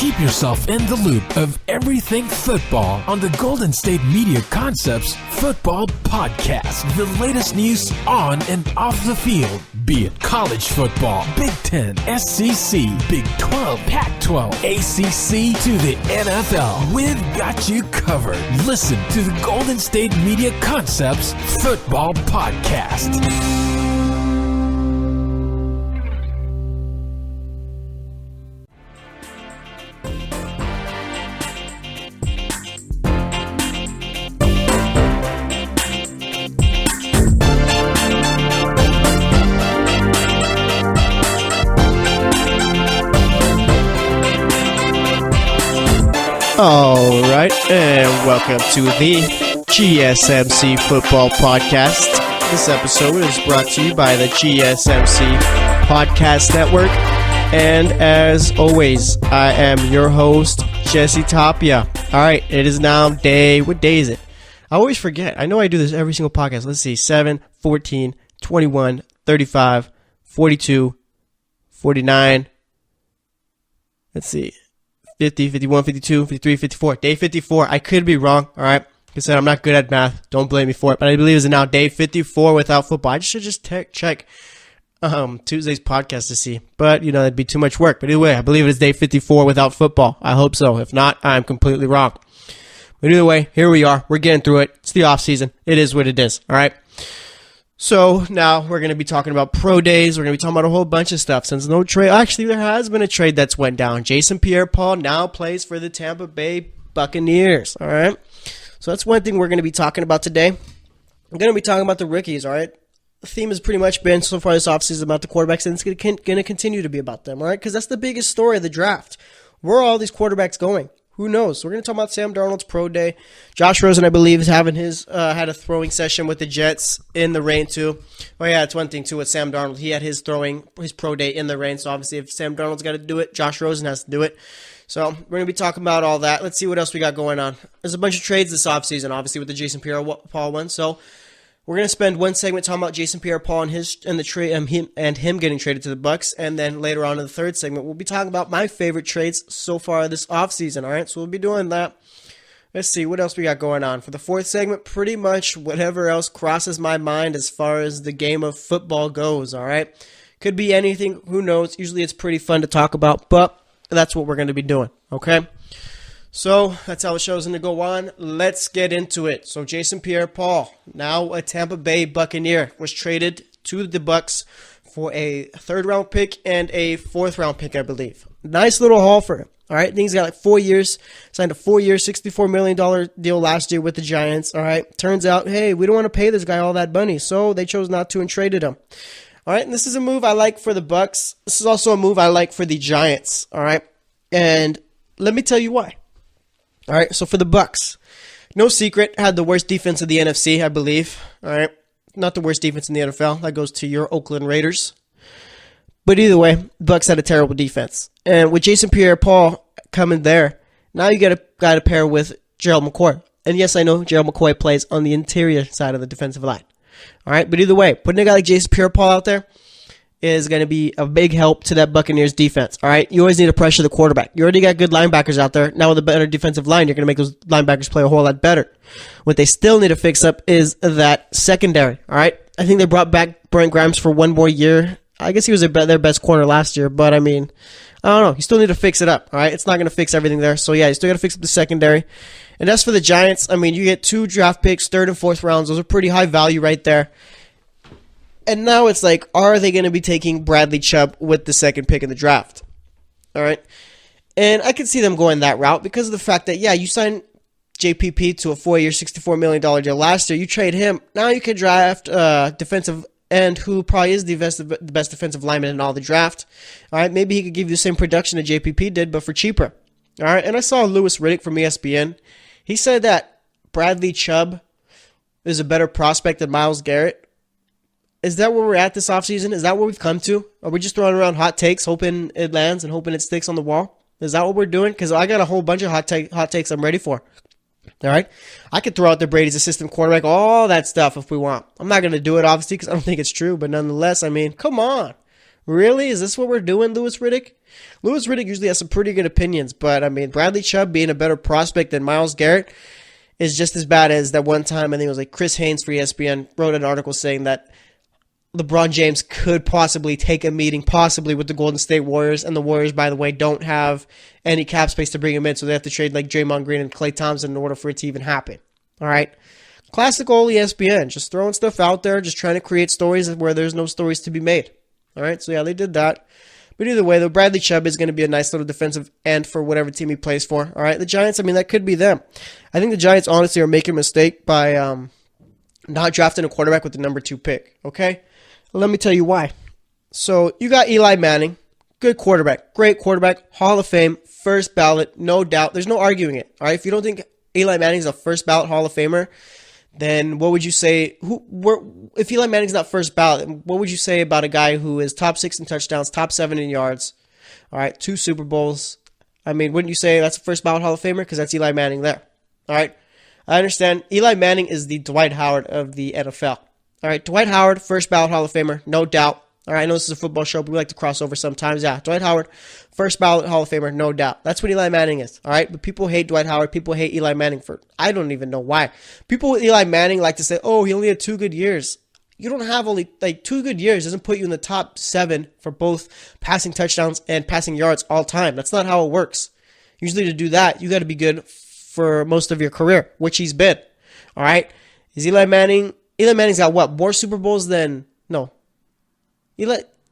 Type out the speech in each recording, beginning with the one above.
Keep yourself in the loop of everything football on the Golden State Media Concepts Football Podcast. The latest news on and off the field, be it college football, Big Ten, SEC, Big 12, Pac-12, ACC to the NFL. We've got you covered. Listen to the Golden State Media Concepts Football Podcast. All right, and welcome to the GSMC Football Podcast. This episode is brought to you by the GSMC Podcast Network. And as always, I am your host, Jesse Tapia. All right, it is now what day is it? I always forget. I know I do this every single podcast. Let's see, 7, 14, 21, 35, 42, 49. Let's see. 50, 51, 52, 53, 54. Day 54. I could be wrong, all right? Like I said, I'm not good at math. Don't blame me for it. But I believe it's now day 54 without football. I should just check Tuesday's podcast to see. But, that'd be too much work. But either way, I believe it is day 54 without football. I hope so. If not, I'm completely wrong. But either way, here we are. We're getting through it. It's the off season. It is what it is, all right? So now we're going to be talking about pro days. We're going to be talking about a whole bunch of stuff. Since no trade, actually there has been a trade that's went down. Jason Pierre-Paul now plays for the Tampa Bay Buccaneers. All right. So that's one thing we're going to be talking about today. I'm going to be talking about the rookies. All right. The theme has pretty much been so far this offseason about the quarterbacks, and it's going to continue to be about them. All right. Because that's the biggest story of the draft. Where are all these quarterbacks going? Who knows? So we're going to talk about Sam Darnold's pro day. Josh Rosen, I believe, is having his had a throwing session with the Jets in the rain too. Oh yeah, it's one thing too with Sam Darnold. He had his pro day in the rain. So obviously, if Sam Darnold's got to do it, Josh Rosen has to do it. So we're going to be talking about all that. Let's see what else we got going on. There's a bunch of trades this offseason, obviously with the Jason Pierre-Paul one. So we're going to spend one segment talking about Jason Pierre-Paul and the trade him getting traded to the Bucs, and then later on in the third segment we'll be talking about my favorite trades so far this offseason. All right, so we'll be doing that. Let's see what else we got going on for the fourth segment. Pretty much whatever else crosses my mind as far as the game of football goes. All right, could be anything. Who knows? Usually it's pretty fun to talk about, but that's what we're going to be doing. Okay. So that's how the show's going to go on. Let's get into it. So Jason Pierre-Paul, now a Tampa Bay Buccaneer, was traded to the Bucs for a third-round pick and a fourth-round pick, I believe. Nice little haul for him. All right, I think he's got like 4 years, signed a 4-year, $64 million deal last year with the Giants. All right, turns out, hey, we don't want to pay this guy all that money, so they chose not to and traded him. All right, and this is a move I like for the Bucs. This is also a move I like for the Giants. All right, and let me tell you why. All right, so for the Bucs, no secret, had the worst defense of the NFC, I believe. All right, not the worst defense in the NFL. That goes to your Oakland Raiders. But either way, the Bucs had a terrible defense. And with Jason Pierre-Paul coming there, now you got a guy to pair with Gerald McCoy. And yes, I know Gerald McCoy plays on the interior side of the defensive line. All right, but either way, putting a guy like Jason Pierre-Paul out there is going to be a big help to that Buccaneers defense. All right, you always need to pressure the quarterback. You already got good linebackers out there. Now with a better defensive line, you're going to make those linebackers play a whole lot better. What they still need to fix up is that secondary. All right, I think they brought back Brent Grimes for one more year. I guess he was their best corner last year, but I mean, I don't know. You still need to fix it up. All right, it's not going to fix everything there. So yeah, you still got to fix up the secondary. And as for the Giants, I mean, you get 2 draft picks, third and fourth rounds. Those are pretty high value right there. And now it's like, are they going to be taking Bradley Chubb with the second pick in the draft? All right. And I could see them going that route because of the fact that, yeah, you signed JPP to a 4-year, $64 million deal last year. You trade him. Now you can draft defensive end who probably is the best defensive lineman in all the draft. All right. Maybe he could give you the same production that JPP did, but for cheaper. All right. And I saw Louis Riddick from ESPN. He said that Bradley Chubb is a better prospect than Myles Garrett. Is that where we're at this offseason? Is that where we've come to? Are we just throwing around hot takes, hoping it lands and hoping it sticks on the wall? Is that what we're doing? Because I got a whole bunch of hot takes I'm ready for. All right? I could throw out there Brady's assistant quarterback, all that stuff if we want. I'm not going to do it, obviously, because I don't think it's true. But nonetheless, I mean, come on. Really? Is this what we're doing, Louis Riddick? Louis Riddick usually has some pretty good opinions, but I mean, Bradley Chubb being a better prospect than Myles Garrett is just as bad as that one time. I think it was like Chris Haynes for ESPN wrote an article saying that LeBron James could possibly take a meeting, possibly with the Golden State Warriors, and the Warriors, by the way, don't have any cap space to bring him in, so they have to trade like Draymond Green and Klay Thompson in order for it to even happen. All right? Classic old ESPN, just throwing stuff out there, just trying to create stories where there's no stories to be made. All right, so yeah, they did that. But either way, though, Bradley Chubb is going to be a nice little defensive end for whatever team he plays for. All right, the Giants, I mean, that could be them. I think the Giants honestly are making a mistake by not drafting a quarterback with the number 2 pick, okay? Well, let me tell you why. So you got Eli Manning, good quarterback, great quarterback, Hall of Fame, first ballot, no doubt. There's no arguing it, all right? If you don't think Eli Manning's a first ballot Hall of Famer, then what would you say? If Eli Manning's not first ballot, what would you say about a guy who is top 6 in touchdowns, top 7 in yards, all right, 2 Super Bowls? I mean, wouldn't you say that's a first ballot Hall of Famer? Because that's Eli Manning there, all right? I understand. Eli Manning is the Dwight Howard of the NFL. All right, Dwight Howard, first ballot Hall of Famer, no doubt. All right, I know this is a football show, but we like to cross over sometimes. Yeah, Dwight Howard, first ballot Hall of Famer, no doubt. That's what Eli Manning is, all right? But people hate Dwight Howard. People hate Eli Manning for, I don't even know why. People with Eli Manning like to say, oh, he only had 2 good years. You don't have only, 2 good years doesn't put you in the top 7 for both passing touchdowns and passing yards all time. That's not how it works. Usually to do that, you got to be good for most of your career, which he's been, all right? Is Eli Manning's got what, more Super Bowls than, no.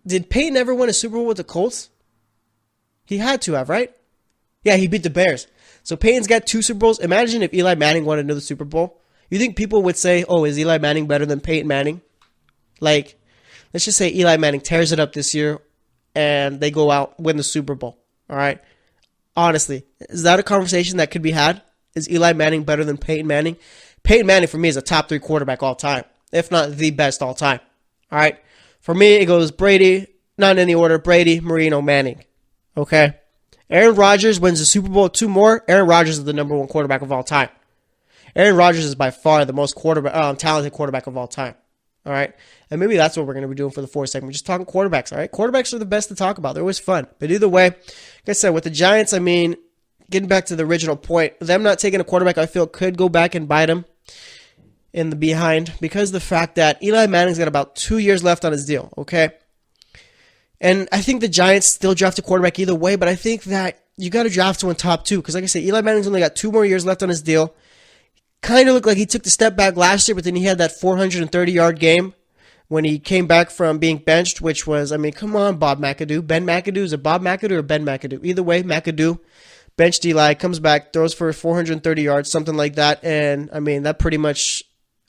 Did Peyton ever win a Super Bowl with the Colts? He had to have, right? Yeah, he beat the Bears. So Peyton's got 2 Super Bowls. Imagine if Eli Manning won another Super Bowl. You think people would say, oh, is Eli Manning better than Peyton Manning? Like, let's just say Eli Manning tears it up this year and they go out, win the Super Bowl. All right? Honestly, is that a conversation that could be had? Is Eli Manning better than Peyton Manning? Peyton Manning, for me, is a top 3 quarterback all time, if not the best all time. All right? For me, it goes Brady, not in any order, Brady, Marino, Manning. Okay? Aaron Rodgers wins the Super Bowl 2 more. Aaron Rodgers is the number 1 quarterback of all time. Aaron Rodgers is by far the most talented quarterback of all time. All right? And maybe that's what we're going to be doing for the 4th segment. Just talking quarterbacks, all right? Quarterbacks are the best to talk about. They're always fun. But either way, like I said, with the Giants, I mean, getting back to the original point, them not taking a quarterback I feel could go back and bite them in the behind because of the fact that Eli Manning's got about 2 years left on his deal, okay? And I think the Giants still draft a quarterback either way, but I think that you got to draft one top 2 because, like I said, Eli Manning's only got 2 more years left on his deal. Kind of looked like he took the step back last year, but then he had that 430-yard game when he came back from being benched, which was, I mean, come on, Bob McAdoo. Ben McAdoo, is it Bob McAdoo or Ben McAdoo? Either way, McAdoo benched Eli, comes back, throws for 430 yards, something like that, and, I mean, that pretty much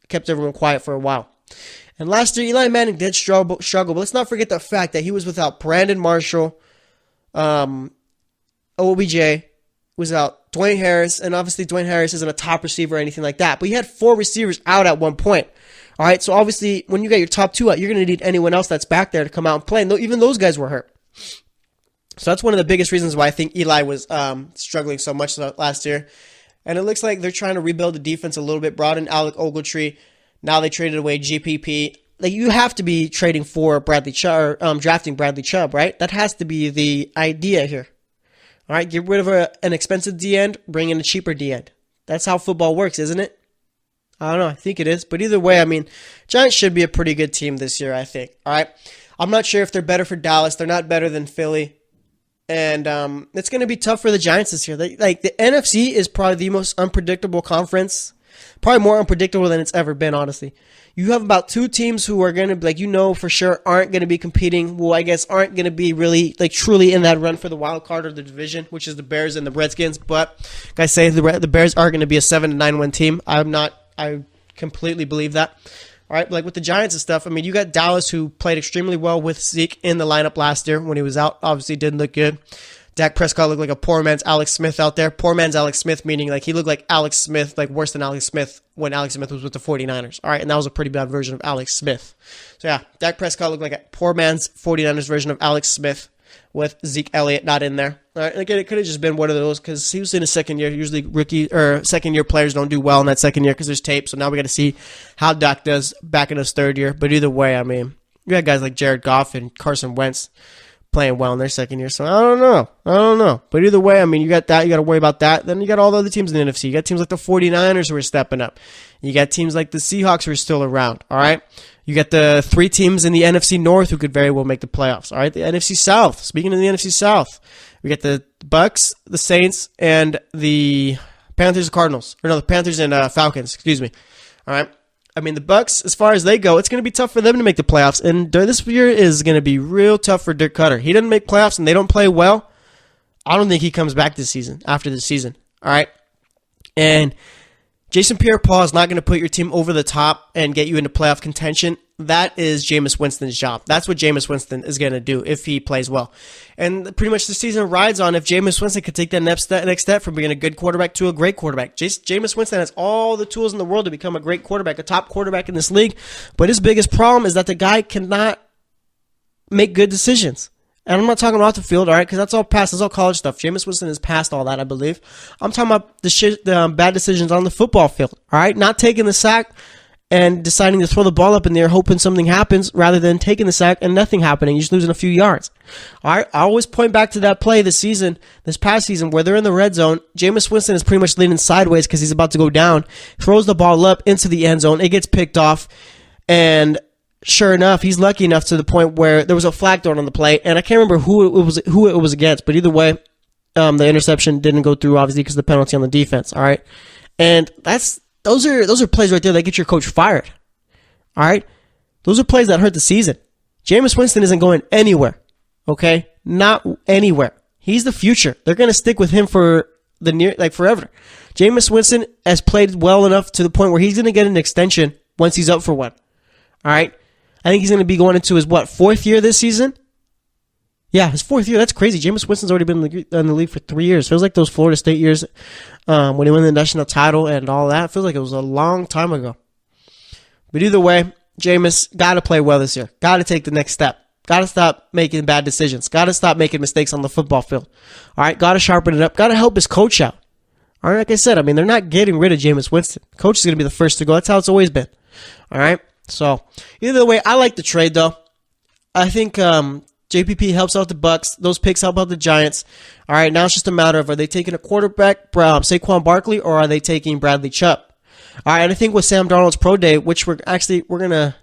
kept everyone quiet for a while. And last year, Eli Manning did struggle, but let's not forget the fact that he was without Brandon Marshall, OBJ, was out Dwayne Harris, and obviously Dwayne Harris isn't a top receiver or anything like that, but he had 4 receivers out at one point. All right, so obviously when you got your top 2 out, you're going to need anyone else that's back there to come out and play, and even those guys were hurt. So that's one of the biggest reasons why I think Eli was struggling so much last year. And it looks like they're trying to rebuild the defense a little bit, brought in Alec Ogletree. Now they traded away JPP. Like, you have to be trading for Bradley Chubb, or drafting Bradley Chubb, right? That has to be the idea here. All right, get rid of an expensive D-end, bring in a cheaper D-end. That's how football works, isn't it? I don't know. I think it is. But either way, I mean, Giants should be a pretty good team this year, I think. All right, I'm not sure if they're better for Dallas. They're not better than Philly. And it's going to be tough for the Giants this year. The NFC is probably the most unpredictable conference. Probably more unpredictable than it's ever been, honestly. You have about 2 teams who are going to, for sure, aren't going to be competing. Well, I guess aren't going to be really, truly in that run for the wild card or the division, which is the Bears and the Redskins. But, like I say, the Bears are going to be a 7-9 team. I completely believe that. All right, like with the Giants and stuff, I mean, you got Dallas, who played extremely well with Zeke in the lineup last year when he was out. Obviously, didn't look good. Dak Prescott looked like a poor man's Alex Smith out there. Poor man's Alex Smith, meaning he looked like Alex Smith, worse than Alex Smith when Alex Smith was with the 49ers. All right, and that was a pretty bad version of Alex Smith. So, yeah, Dak Prescott looked like a poor man's 49ers version of Alex Smith with Zeke Elliott not in there. All right, again, it could have just been one of those because he was in his second year. Usually second-year players don't do well in that second year because there's tape. So now we got to see how Dak does back in his third year. But either way, I mean, You got guys like Jared Goff and Carson Wentz playing well in their second year. So I don't know. But either way, I mean, you got that. You got to worry about that. Then you got all the other teams in the NFC. You got teams like the 49ers who are stepping up. You got teams like the Seahawks who are still around. All right. You got the 3 teams in the NFC North who could very well make the playoffs. All right. The NFC South. Speaking of the NFC South, we got the Bucs, the Saints, and the Panthers and Cardinals. Or no, the Panthers and Falcons. Excuse me. All right. I mean, the Bucs, as far as they go, it's going to be tough for them to make the playoffs. And this year is going to be real tough for Dirk Cutter. He doesn't make playoffs and they don't play well. I don't think he comes back after this season. All right. And Jason Pierre-Paul is not going to put your team over the top and get you into playoff contention. That is Jameis Winston's job. That's what Jameis Winston is going to do if he plays well. And pretty much the season rides on if Jameis Winston could take that next step from being a good quarterback to a great quarterback. Jameis Winston has all the tools in the world to become a great quarterback, a top quarterback in this league. But his biggest problem is that the guy cannot make good decisions. And I'm not talking off the field, all right, because that's all past. That's all college stuff. Jameis Winston is past all that, I believe. I'm talking about the bad decisions on the football field, all right? Not taking the sack and deciding to throw the ball up in there, hoping something happens, rather than taking the sack and nothing happening. You're just losing a few yards. All right, I always point back to that play this past season, where they're in the red zone. Jameis Winston is pretty much leaning sideways because he's about to go down, throws the ball up into the end zone. It gets picked off, and sure enough, he's lucky enough to the point where there was a flag thrown on the play, and I can't remember who it was against, but either way, the interception didn't go through, obviously, because of the penalty on the defense. All right, and those are plays right there that get your coach fired. All right, those are plays that hurt the season. Jameis Winston isn't going anywhere. Okay, not anywhere. He's the future. They're gonna stick with him for forever. Jameis Winston has played well enough to the point where he's gonna get an extension once he's up for one. All right. I think he's going to be going into his, 4th year this season? Yeah, his 4th year. That's crazy. Jameis Winston's already been in the league for 3 years. Feels like those Florida State years when he won the national title and all that. Feels like it was a long time ago. But either way, Jameis got to play well this year. Got to take the next step. Got to stop making bad decisions. Got to stop making mistakes on the football field. All right, got to sharpen it up. Got to help his coach out. All right, like I said, I mean, they're not getting rid of Jameis Winston. Coach is going to be the first to go. That's how it's always been. All right. So, either way, I like the trade, though. I think JPP helps out the Bucs. Those picks help out the Giants. All right, now it's just a matter of, are they taking a quarterback, Saquon Barkley, or are they taking Bradley Chubb? All right, and I think with Sam Darnold's pro day, which we're going to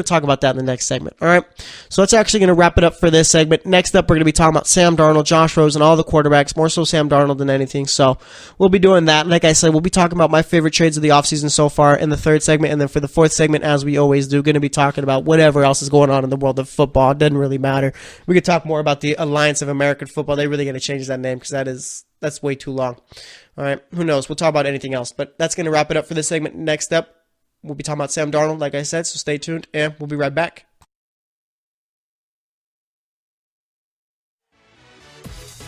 talk about that in the next segment. All right, so that's actually going to wrap it up for this segment. Next up, we're going to be talking about Sam Darnold, Josh Rosen, all the quarterbacks, more so Sam Darnold than anything. So we'll be doing that. Like I said, we'll be talking about my favorite trades of the offseason so far in the 3rd segment. And then for the 4th segment, as we always do, going to be talking about whatever else is going on in the world of football. It doesn't really matter. We could talk more about the Alliance of American Football. They're really going to change that name because that's way too long. All right, who knows? We'll talk about anything else. But that's going to wrap it up for this segment. Next up, we'll be talking about Sam Darnold, like I said, so stay tuned, and we'll be right back.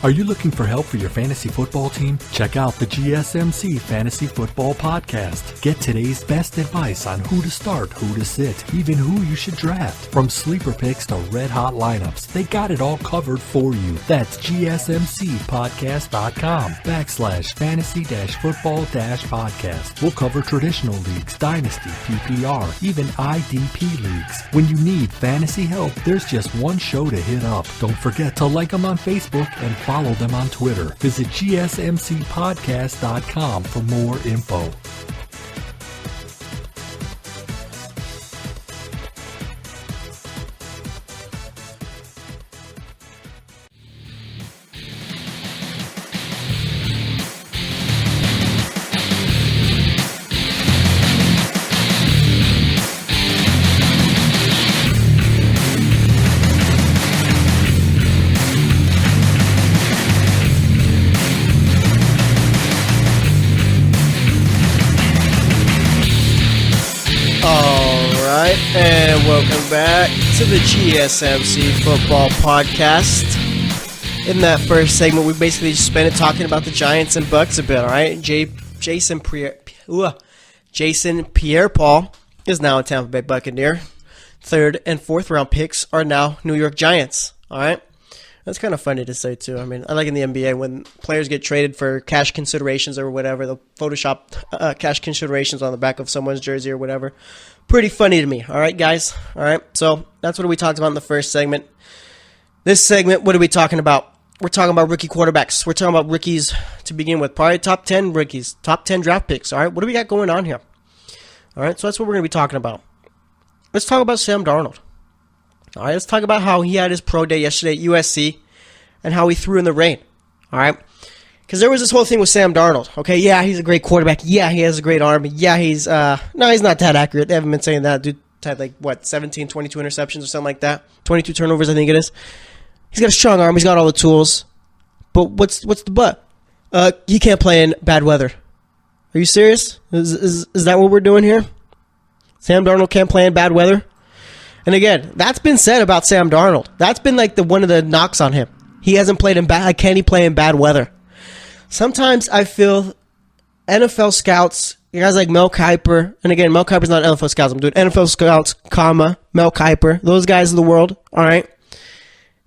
Are you looking for help for your fantasy football team? Check out the GSMC Fantasy Football Podcast. Get today's best advice on who to start, who to sit, even who you should draft. From sleeper picks to red-hot lineups, they got it all covered for you. That's GSMCpodcast.com/fantasy-football-podcast. We'll cover traditional leagues, dynasty, PPR, even IDP leagues. When you need fantasy help, there's just one show to hit up. Don't forget to like them on Facebook and follow them on Twitter. Visit GSMCpodcast.com for more info. And welcome back to the GSMC Football Podcast. In that first segment, we basically just spent it talking about the Giants and Bucs a bit, all right? Jason Pierre-Paul is now a Tampa Bay Buccaneer. 3rd and 4th round picks are now New York Giants, all right? That's kind of funny to say, too. I mean, I like in the NBA when players get traded for cash considerations or whatever, they'll Photoshop cash considerations on the back of someone's jersey or whatever. Pretty funny to me. All right, guys? All right, so that's what we talked about in the first segment. This segment, what are we talking about? We're talking about rookie quarterbacks. We're talking about rookies to begin with. Probably top 10 rookies, top 10 draft picks. All right, what do we got going on here? All right, so that's what we're going to be talking about. Let's talk about Sam Darnold. All right, let's talk about how he had his pro day yesterday at USC and how he threw in the rain. All right, because there was this whole thing with Sam Darnold. Okay, yeah, he's a great quarterback. Yeah, he has a great arm. Yeah, he's no, he's not that accurate. They haven't been saying that. Dude had 17, 22 interceptions or something like that. 22 turnovers, I think it is. He's got a strong arm. He's got all the tools. But what's the but? He can't play in bad weather. Are you serious? Is that what we're doing here? Sam Darnold can't play in bad weather? And again, that's been said about Sam Darnold. That's been one of the knocks on him. He hasn't played in bad. Can he play in bad weather? Sometimes I feel NFL scouts, guys like Mel Kiper, and again, Mel Kiper's not NFL scouts. I'm doing NFL scouts, Mel Kiper. Those guys of the world, all right?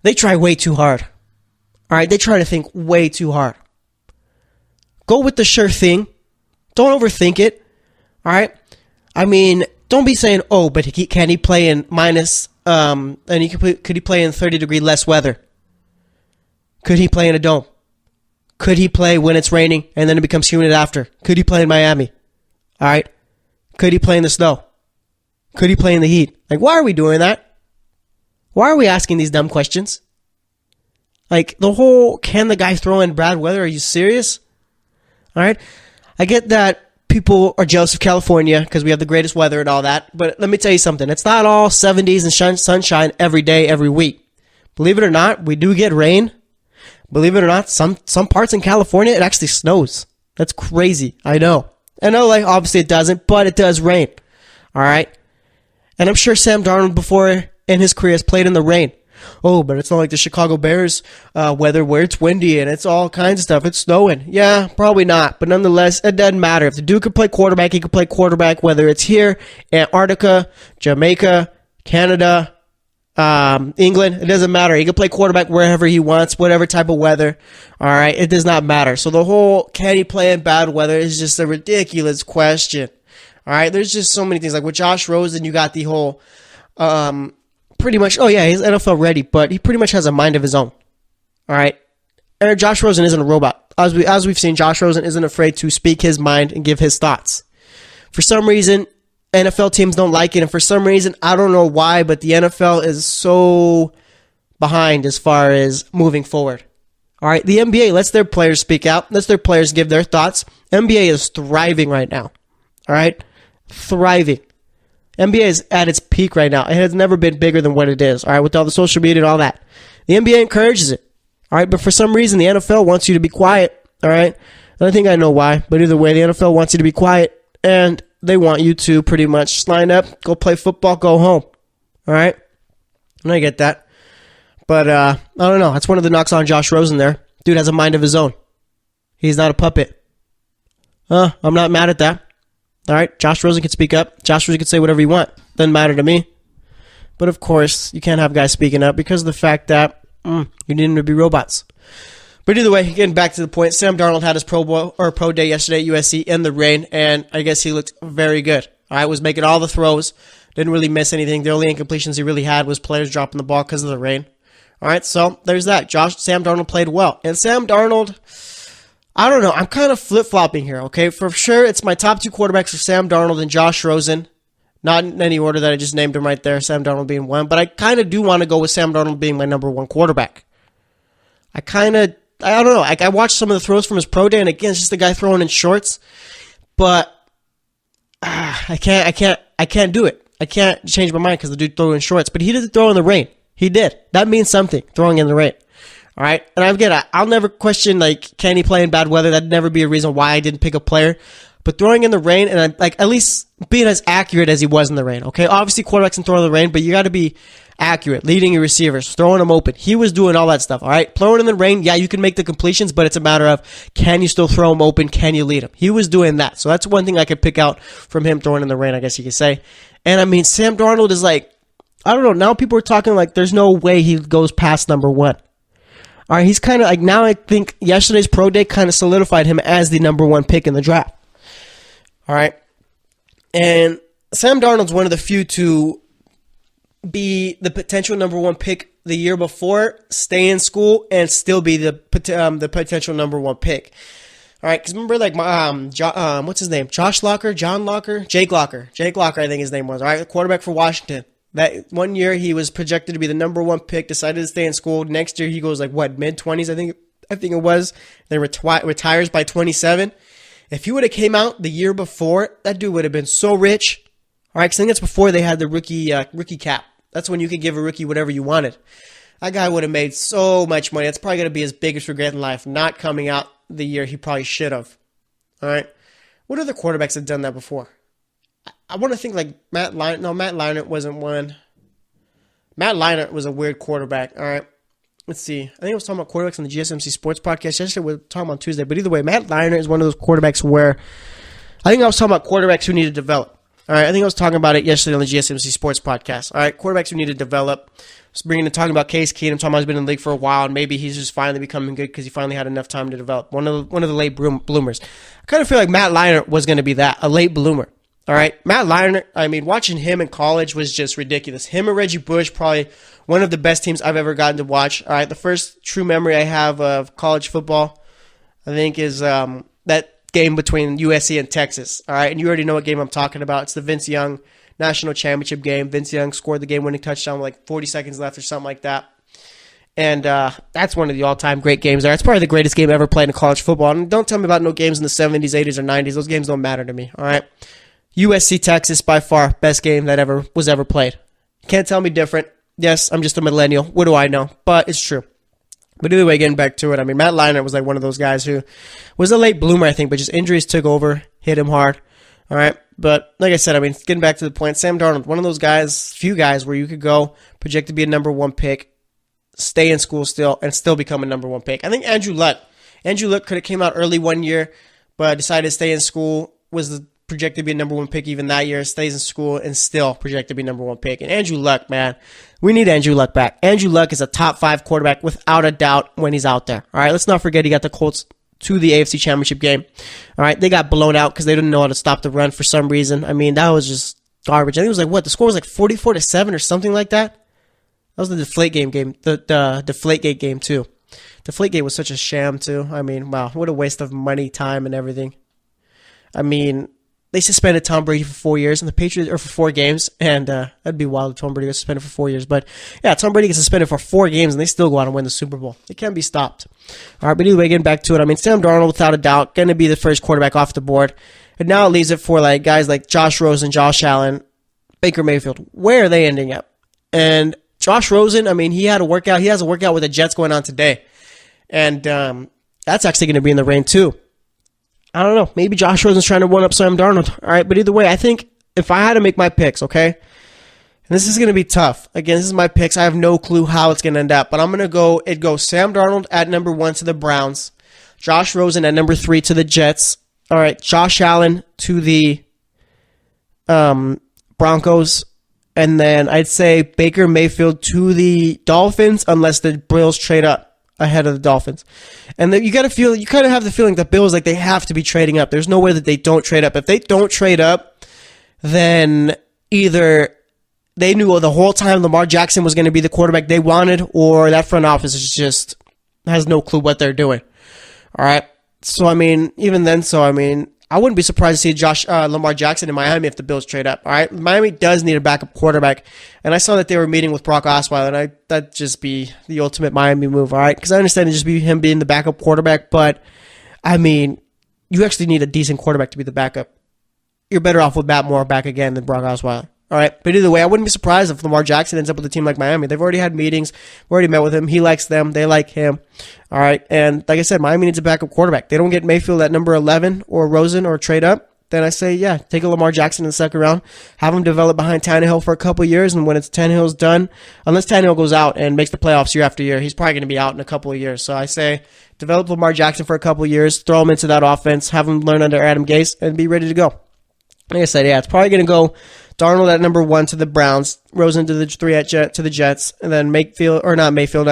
They try way too hard. All right? They try to think way too hard. Go with the sure thing. Don't overthink it. All right? I mean, don't be saying, oh, but can he play in minus, and could he play in 30-degree less weather? Could he play in a dome? Could he play when it's raining and then it becomes humid after? Could he play in Miami? All right? Could he play in the snow? Could he play in the heat? Why are we doing that? Why are we asking these dumb questions? The whole, can the guy throw in bad weather? Are you serious? All right? I get that people are jealous of California because we have the greatest weather and all that, but let me tell you something. It's not all 70s and sunshine every day, every week. Believe it or not, we do get rain. Believe it or not, some parts in California, it actually snows. That's crazy. I know. Obviously it doesn't, but it does rain. All right? And I'm sure Sam Darnold before in his career has played in the rain. Oh, but it's not like the Chicago Bears weather where it's windy and it's all kinds of stuff. It's snowing. Yeah, probably not. But nonetheless, it doesn't matter. If the dude could play quarterback, he could play quarterback, whether it's here, Antarctica, Jamaica, Canada, England. It doesn't matter. He can play quarterback wherever he wants, whatever type of weather. All right, it does not matter. So the whole can he play in bad weather is just a ridiculous question. All right, there's just so many things. With Josh Rosen, you got the whole pretty much, oh yeah, he's NFL ready, but he pretty much has a mind of his own. All right? And Josh Rosen isn't a robot. As we've seen, Josh Rosen isn't afraid to speak his mind and give his thoughts. For some reason, NFL teams don't like it, and for some reason, I don't know why, but the NFL is so behind as far as moving forward. All right? The NBA lets their players speak out, lets their players give their thoughts. NBA is thriving right now. All right? Thriving. NBA is at its peak right now. It has never been bigger than what it is, all right, with all the social media and all that. The NBA encourages it, all right, but for some reason the NFL wants you to be quiet, all right? And I think I know why, but either way, the NFL wants you to be quiet, and they want you to pretty much line up, go play football, go home, all right? And I get that. But I don't know. That's one of the knocks on Josh Rosen there. Dude has a mind of his own. He's not a puppet. I'm not mad at that. All right, Josh Rosen can speak up. Josh Rosen can say whatever you want. Doesn't matter to me. But of course, you can't have guys speaking up because of the fact that you need them to be robots. But either way, getting back to the point, Sam Darnold had his pro day yesterday at USC in the rain, and I guess he looked very good. All right, was making all the throws, didn't really miss anything. The only incompletions he really had was players dropping the ball because of the rain. All right, so there's that. Sam Darnold played well, and Sam Darnold, I don't know. I'm kind of flip-flopping here, okay? For sure, it's my top two quarterbacks are Sam Darnold and Josh Rosen. Not in any order that I just named him right there, Sam Darnold being one. But I kind of do want to go with Sam Darnold being my number one quarterback. I don't know. I watched some of the throws from his pro day, and again, it's just the guy throwing in shorts. But I can't do it. I can't change my mind because the dude threw in shorts. But he did throw in the rain. He did. That means something, throwing in the rain. All right, and I'll never question can he play in bad weather? That'd never be a reason why I didn't pick a player. But throwing in the rain and at least being as accurate as he was in the rain. Okay, obviously quarterbacks can throw in the rain, but you got to be accurate, leading your receivers, throwing them open. He was doing all that stuff. All right, throwing in the rain, yeah, you can make the completions, but it's a matter of can you still throw them open? Can you lead them? He was doing that, so that's one thing I could pick out from him throwing in the rain. I guess you could say. And I mean, Sam Darnold is I don't know. Now people are talking there's no way he goes past number one. All right, he's kind of like, now I think yesterday's pro day kind of solidified him as the number 1 pick in the draft. All right. And Sam Darnold's one of the few to be the potential number 1 pick the year before, stay in school, and still be the potential number 1 pick. All right, because remember, like, what's his name? Josh Locker? John Locker? Jake Locker. Jake Locker, I think his name was. All right, the quarterback for Washington. That one year he was projected to be the number 1 pick, decided to stay in school. Next year he goes like, what, mid-20s, I think it was. Then retires by 27. If he would have came out the year before, that dude would have been so rich. All right, because I think that's before they had the rookie cap. That's when you could give a rookie whatever you wanted. That guy would have made so much money. That's probably going to be his biggest regret in life, not coming out the year he probably should have. All right. What other quarterbacks have done that before? I want to think like Matt Leinart. No, Matt Leinart wasn't one. Matt Leinart was a weird quarterback. All right. Let's see. I think I was talking about quarterbacks on the GSMC Sports Podcast. Yesterday we were talking on Tuesday. But either way, Matt Leinart is one of those quarterbacks where I think I was talking about quarterbacks who need to develop. All right. I think I was talking about it yesterday on the GSMC Sports Podcast. All right. Quarterbacks who need to develop. Talking about Case Keenum, talking about he's been in the league for a while, and maybe he's just finally becoming good because he finally had enough time to develop. One of the late bloomers. I kind of feel like Matt Leinart was going to be that, a late bloomer. All right, Matt Leinart, I mean, watching him in college was just ridiculous. Him and Reggie Bush, probably one of the best teams I've ever gotten to watch. All right, the first true memory I have of college football, I think, is that game between USC and Texas. All right, and you already know what game I'm talking about. It's the Vince Young National Championship game. Vince Young scored the game-winning touchdown with like 40 seconds left or something like that. And that's one of the all-time great games there. It's probably the greatest game ever played in college football. And don't tell me about no games in the 70s, 80s, or 90s. Those games don't matter to me, all right? USC Texas, by far, best game that was ever played. Can't tell me different. Yes, I'm just a millennial. What do I know? But it's true. But either way, getting back to it, I mean, Matt Leinart was like one of those guys who was a late bloomer, I think, but just injuries took over, hit him hard. All right, but like I said, I mean, getting back to the point, Sam Darnold, one of those guys, few guys where you could go, project to be a number 1 pick, stay in school still, and still become a number 1 pick. I think Andrew Luck could have came out early one year, but decided to stay in school, was projected to be a number 1 pick even that year, stays in school, and still projected to be number 1 pick. And Andrew Luck, man, we need Andrew Luck back. Andrew Luck is a top 5 quarterback without a doubt when he's out there. All right, let's not forget he got the Colts to the AFC Championship game. All right, they got blown out because they didn't know how to stop the run for some reason. I mean, that was just garbage. I think it was like, what, the score was like 44-7 or something like that? That was the Deflategate game, the Deflategate game too. Deflategate was such a sham too. I mean, wow, what a waste of money, time, and everything. I mean, they suspended Tom Brady for 4 years, and the Patriots for 4 games, and that'd be wild if Tom Brady got suspended for 4 years. But yeah, Tom Brady gets suspended for 4 games, and they still go out and win the Super Bowl. It can't be stopped. All right, but anyway, getting back to it, I mean, Sam Darnold, without a doubt, going to be the first quarterback off the board, and now it leaves it for like guys like Josh Rosen, Josh Allen, Baker Mayfield. Where are they ending up? And Josh Rosen, I mean, he has a workout with the Jets going on today, and that's actually going to be in the rain too. I don't know. Maybe Josh Rosen's trying to one-up Sam Darnold. All right, but either way, I think if I had to make my picks, okay, and this is going to be tough. Again, this is my picks. I have no clue how it's going to end up, but I'm going to go. It goes Sam Darnold at number 1 to the Browns, Josh Rosen at number 3 to the Jets. All right, Josh Allen to the Broncos, and then I'd say Baker Mayfield to the Dolphins, unless the Bills trade up ahead of the Dolphins. And you kind of have the feeling that Bills, like, they have to be trading up. There's no way that they don't trade up. If they don't trade up, then either they knew the whole time Lamar Jackson was going to be the quarterback they wanted, or that front office is just has no clue what they're doing. All right. So, I mean, even then, I wouldn't be surprised to see Lamar Jackson in Miami if the Bills trade up. All right, Miami does need a backup quarterback, and I saw that they were meeting with Brock Osweiler, and that'd just be the ultimate Miami move. All right, because I understand it just be him being the backup quarterback, but I mean, you actually need a decent quarterback to be the backup. You're better off with Matt Moore back again than Brock Osweiler. All right, but either way, I wouldn't be surprised if Lamar Jackson ends up with a team like Miami. They've already had meetings. We've already met with him. He likes them. They like him. All right, and like I said, Miami needs a backup quarterback. They don't get Mayfield at number 11 or Rosen or trade up. Then I say, yeah, take a Lamar Jackson in the second round, have him develop behind Tannehill for a couple years, and when it's Tannehill's done, unless Tannehill goes out and makes the playoffs year after year, he's probably going to be out in a couple of years. So I say, develop Lamar Jackson for a couple of years, throw him into that offense, have him learn under Adam Gase, and be ready to go. Like I said, yeah, it's probably going to go Darnold at number 1 to the Browns, Rosen to the 3 to the Jets, and then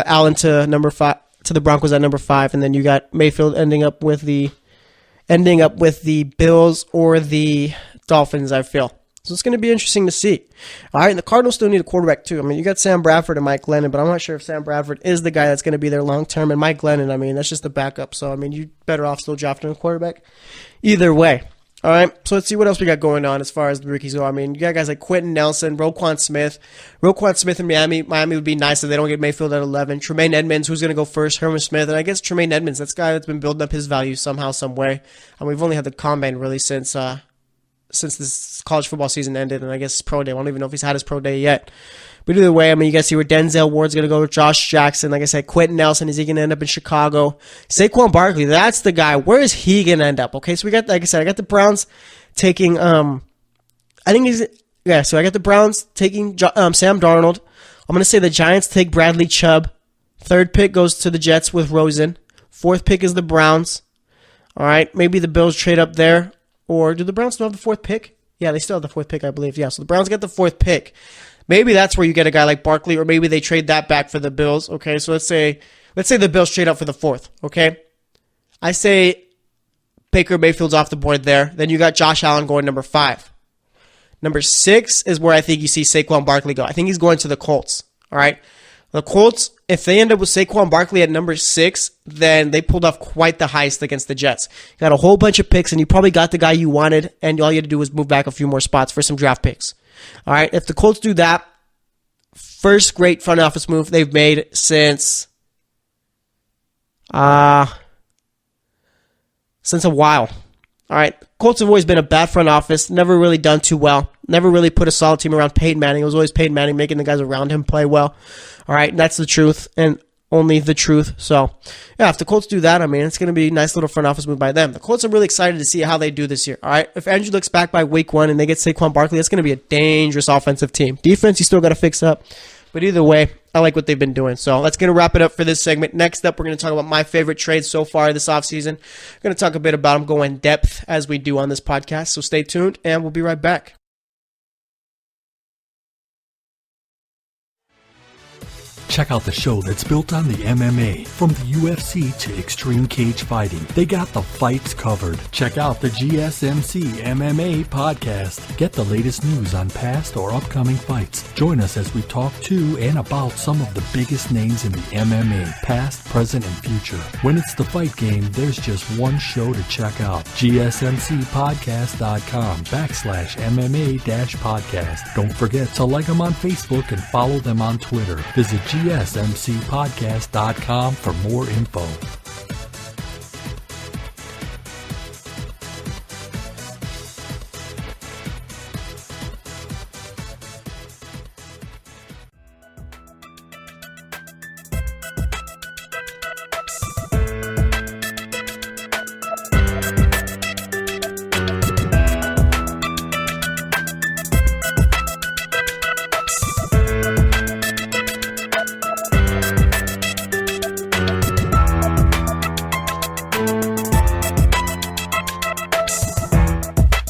Allen to number 5. to the Broncos at number 5, and then you got Mayfield ending up with the Bills or the Dolphins, I feel. So it's going to be interesting to see. All right, and the Cardinals still need a quarterback too. I mean, you got Sam Bradford and Mike Glennon, but I'm not sure if Sam Bradford is the guy that's going to be there long term. And Mike Glennon, I mean, that's just the backup. So, I mean, you're better off still drafting a quarterback. Either way. All right, so let's see what else we got going on as far as the rookies go. I mean, you got guys like Quentin Nelson, Roquan Smith. Roquan Smith in Miami. Miami would be nice if they don't get Mayfield at 11. Tremaine Edmonds, who's going to go first? Herman Smith. And I guess Tremaine Edmonds, that's the guy that's been building up his value somehow, some way. And we've only had the combine really since this college football season ended, and I guess pro day. I don't even know if he's had his pro day yet. But either way, I mean, you guys see where Denzel Ward's going to go with Josh Jackson. Like I said, Quentin Nelson, is he going to end up in Chicago? Saquon Barkley, that's the guy. Where is he going to end up? Okay, so we got, like I said, I got the Browns taking, so I got the Browns taking Sam Darnold. I'm going to say the Giants take Bradley Chubb. Third pick goes to the Jets with Rosen. Fourth pick is the Browns. All right, maybe the Bills trade up there. Or do the Browns still have the fourth pick? Yeah, they still have the fourth pick, I believe. Yeah, so the Browns get the fourth pick. Maybe that's where you get a guy like Barkley, or maybe they trade that back for the Bills. Okay, so let's say the Bills trade up for the fourth. Okay, I say Baker Mayfield's off the board there. Then you got Josh Allen going number 5. Number 6 is where I think you see Saquon Barkley go. I think he's going to the Colts. All right, the Colts, if they end up with Saquon Barkley at number 6, then they pulled off quite the heist against the Jets. You got a whole bunch of picks, and you probably got the guy you wanted, and all you had to do was move back a few more spots for some draft picks. All right, if the Colts do that, first great front office move they've made since a while. All right, Colts have always been a bad front office, never really done too well, never really put a solid team around Peyton Manning. It was always Peyton Manning making the guys around him play well. All right, and that's the truth, and only the truth. So, yeah, if the Colts do that, I mean, it's going to be a nice little front office move by them. The Colts are really excited to see how they do this year. All right, if Andrew looks back by week 1 and they get Saquon Barkley, that's going to be a dangerous offensive team. Defense, you still got to fix up. But either way, I like what they've been doing. So let's wrap it up for this segment. Next up, we're going to talk about my favorite trades so far this offseason. We're going to talk a bit about them, go in depth as we do on this podcast. So stay tuned, and we'll be right back. Check out the show that's built on the MMA. From the UFC to extreme cage fighting, they got the fights covered. Check out the GSMC MMA podcast. Get the latest news on past or upcoming fights. Join us as we talk to and about some of the biggest names in the MMA, past, present, and future. When it's the fight game, there's just one show to check out. GSMCpodcast.com/MMA-podcast. Don't forget to like them on Facebook and follow them on Twitter. Visit GSMCpodcast.com for more info.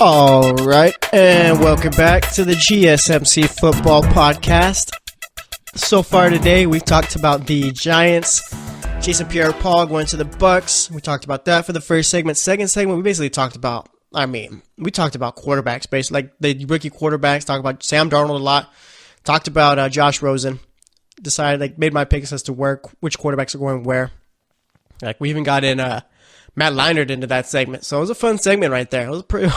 All right, and welcome back to the GSMC Football Podcast. So far today, we've talked about the Giants, Jason Pierre-Paul going to the Bucs. We talked about that for the first segment. Second segment, we basically talked about, we talked about quarterbacks, basically, like the rookie quarterbacks, talked about Sam Darnold a lot, talked about Josh Rosen, made my picks as to which quarterbacks are going where. Like, we even got in Matt Leinart into that segment. So it was a fun segment right there. It was pretty.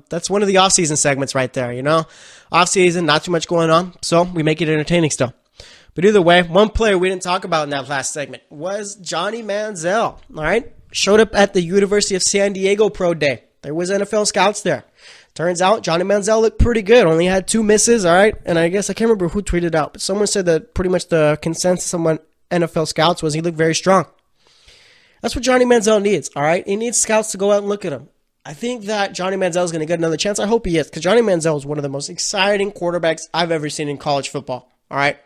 That's one of the off-season segments right there, you know. Off-season, not too much going on, so we make it entertaining still. But either way, one player we didn't talk about in that last segment was Johnny Manziel, all right? Showed up at the University of San Diego Pro Day. There was NFL scouts there. Turns out Johnny Manziel looked pretty good. Only had 2 misses, all right? And I guess I can't remember who tweeted out, but someone said that pretty much the consensus among NFL scouts was he looked very strong. That's what Johnny Manziel needs, all right? He needs scouts to go out and look at him. I think that Johnny Manziel is going to get another chance. I hope he is, because Johnny Manziel is one of the most exciting quarterbacks I've ever seen in college football, all right?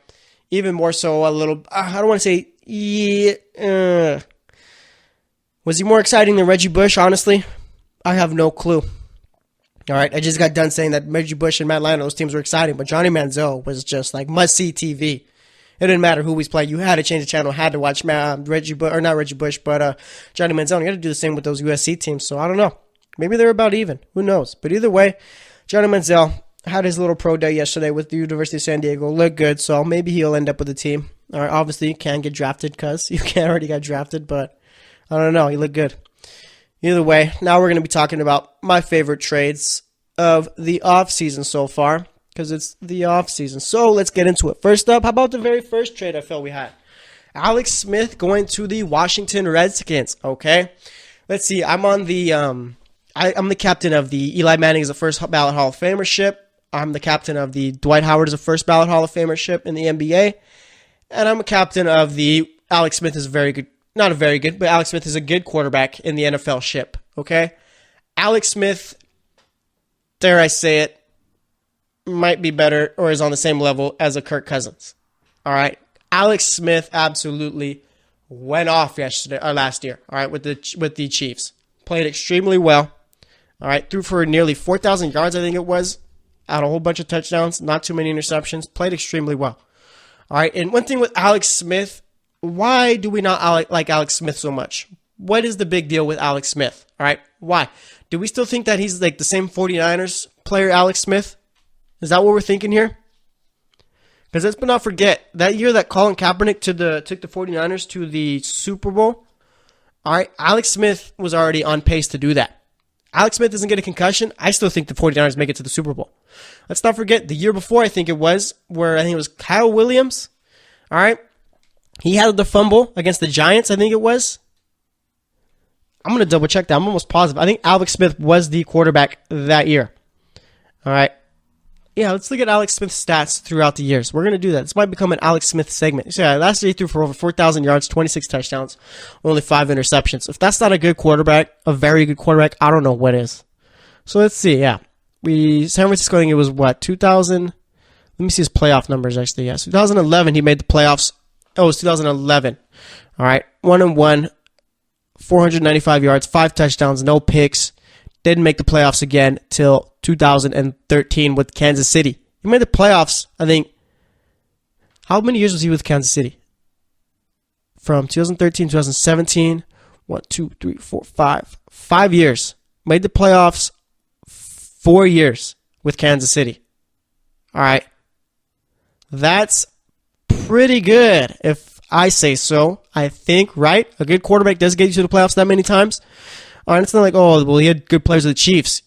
Even more so a little, I don't want to say, was he more exciting than Reggie Bush, honestly? I have no clue. All right, I just got done saying that Reggie Bush and Matt Leinart, those teams were exciting, but Johnny Manziel was just like must-see TV. It didn't matter who was playing. You had to change the channel, had to watch not Reggie Bush, but Johnny Manziel. You had to do the same with those USC teams. So I don't know. Maybe they're about even. Who knows? But either way, Johnny Manziel had his little pro day yesterday with the University of San Diego. Looked good, so maybe he'll end up with the team. All right, obviously, you can't get drafted because you can't already got drafted, but I don't know. He looked good. Either way, now we're going to be talking about my favorite trades of the offseason so far because it's the offseason. So let's get into it. First up, how about the very first trade I felt we had? Alex Smith going to the Washington Redskins, okay? Let's see. I'm on the I'm the captain of the Eli Manning is a first ballot Hall of Famership. I'm the captain of the Dwight Howard is a first ballot Hall of Famership in the NBA. And I'm a captain of the Alex Smith is but Alex Smith is a good quarterback in the NFL ship, okay? Alex Smith, dare I say it, might be better or is on the same level as a Kirk Cousins. All right? Alex Smith absolutely went off last year, all right, with the Chiefs. Played extremely well. All right, threw for nearly 4,000 yards, I think it was, out a whole bunch of touchdowns, not too many interceptions. Played extremely well. All right, and one thing with Alex Smith, why do we not like Alex Smith so much? What is the big deal with Alex Smith? All right, why? Do we still think that he's like the same 49ers player, Alex Smith? Is that what we're thinking here? Because let's not forget, that year that Colin Kaepernick took the 49ers to the Super Bowl, all right, Alex Smith was already on pace to do that. Alex Smith doesn't get a concussion. I still think the 49ers make it to the Super Bowl. Let's not forget the year before, I think it was Kyle Williams. All right. He had the fumble against the Giants, I think it was. I'm going to double check that. I'm almost positive. I think Alex Smith was the quarterback that year. All right. Yeah, let's look at Alex Smith's stats throughout the years. We're going to do that. This might become an Alex Smith segment. So yeah, last year he threw for over 4,000 yards, 26 touchdowns, only 5 interceptions. If that's not a good quarterback, a very good quarterback, I don't know what is. So let's see, yeah. San Francisco, I think it was what, 2000? Let me see his playoff numbers actually, yes. 2011, he made the playoffs. Oh, it was 2011. All right, 1-1, 495 yards, 5 touchdowns, no picks. Didn't make the playoffs again till 2013 with Kansas City. He made the playoffs, I think. How many years was he with Kansas City? From 2013 to 2017. 1, 2, 3, 4, 5. 5 years. Made the playoffs 4 years with Kansas City. All right. That's pretty good, if I say so. I think, right? A good quarterback does get you to the playoffs that many times. All right, it's not like, oh, well, he had good players with the Chiefs.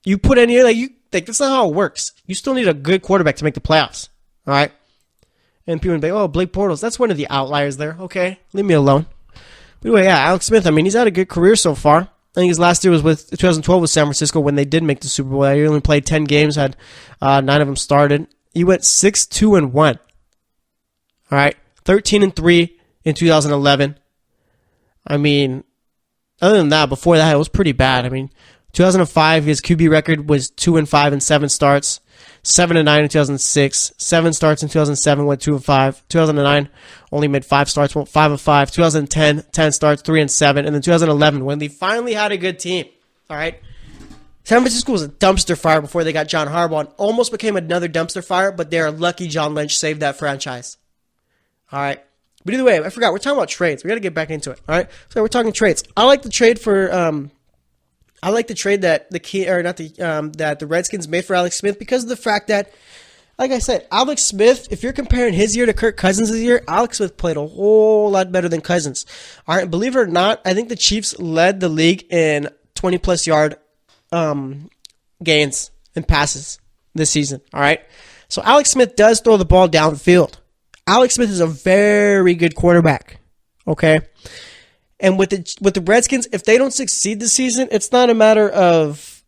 You put any, that's not how it works. You still need a good quarterback to make the playoffs. All right? And people would be like, oh, Blake Bortles, that's one of the outliers there. Okay, leave me alone. But anyway, yeah, Alex Smith, I mean, he's had a good career so far. I think his last year was 2012 with San Francisco when they did make the Super Bowl. He only played 10 games, had 9 of them started. He went 6-2-1. All right, 13-3 in 2011. I mean, other than that, before that, it was pretty bad. I mean, 2005, his QB record was 2-5 in 7 starts, 7-9 in 2006, 7 starts in 2007, went 2-5. 2009, only made 5 starts, went 5-5. 2010, 10 starts, 3-7, and then 2011, when they finally had a good team. All right, San Francisco was a dumpster fire before they got John Harbaugh, and almost became another dumpster fire. But they're lucky John Lynch saved that franchise. All right. But either way, I forgot. We're talking about trades. We got to get back into it. All right. So we're talking trades. I like the trade that that the Redskins made for Alex Smith because of the fact that, like I said, Alex Smith, if you're comparing his year to Kirk Cousins' year, Alex Smith played a whole lot better than Cousins. All right. Believe it or not, I think the Chiefs led the league in 20-plus yard gains and passes this season. All right. So Alex Smith does throw the ball downfield. Alex Smith is a very good quarterback, okay? And with the Redskins, if they don't succeed this season, it's not a matter of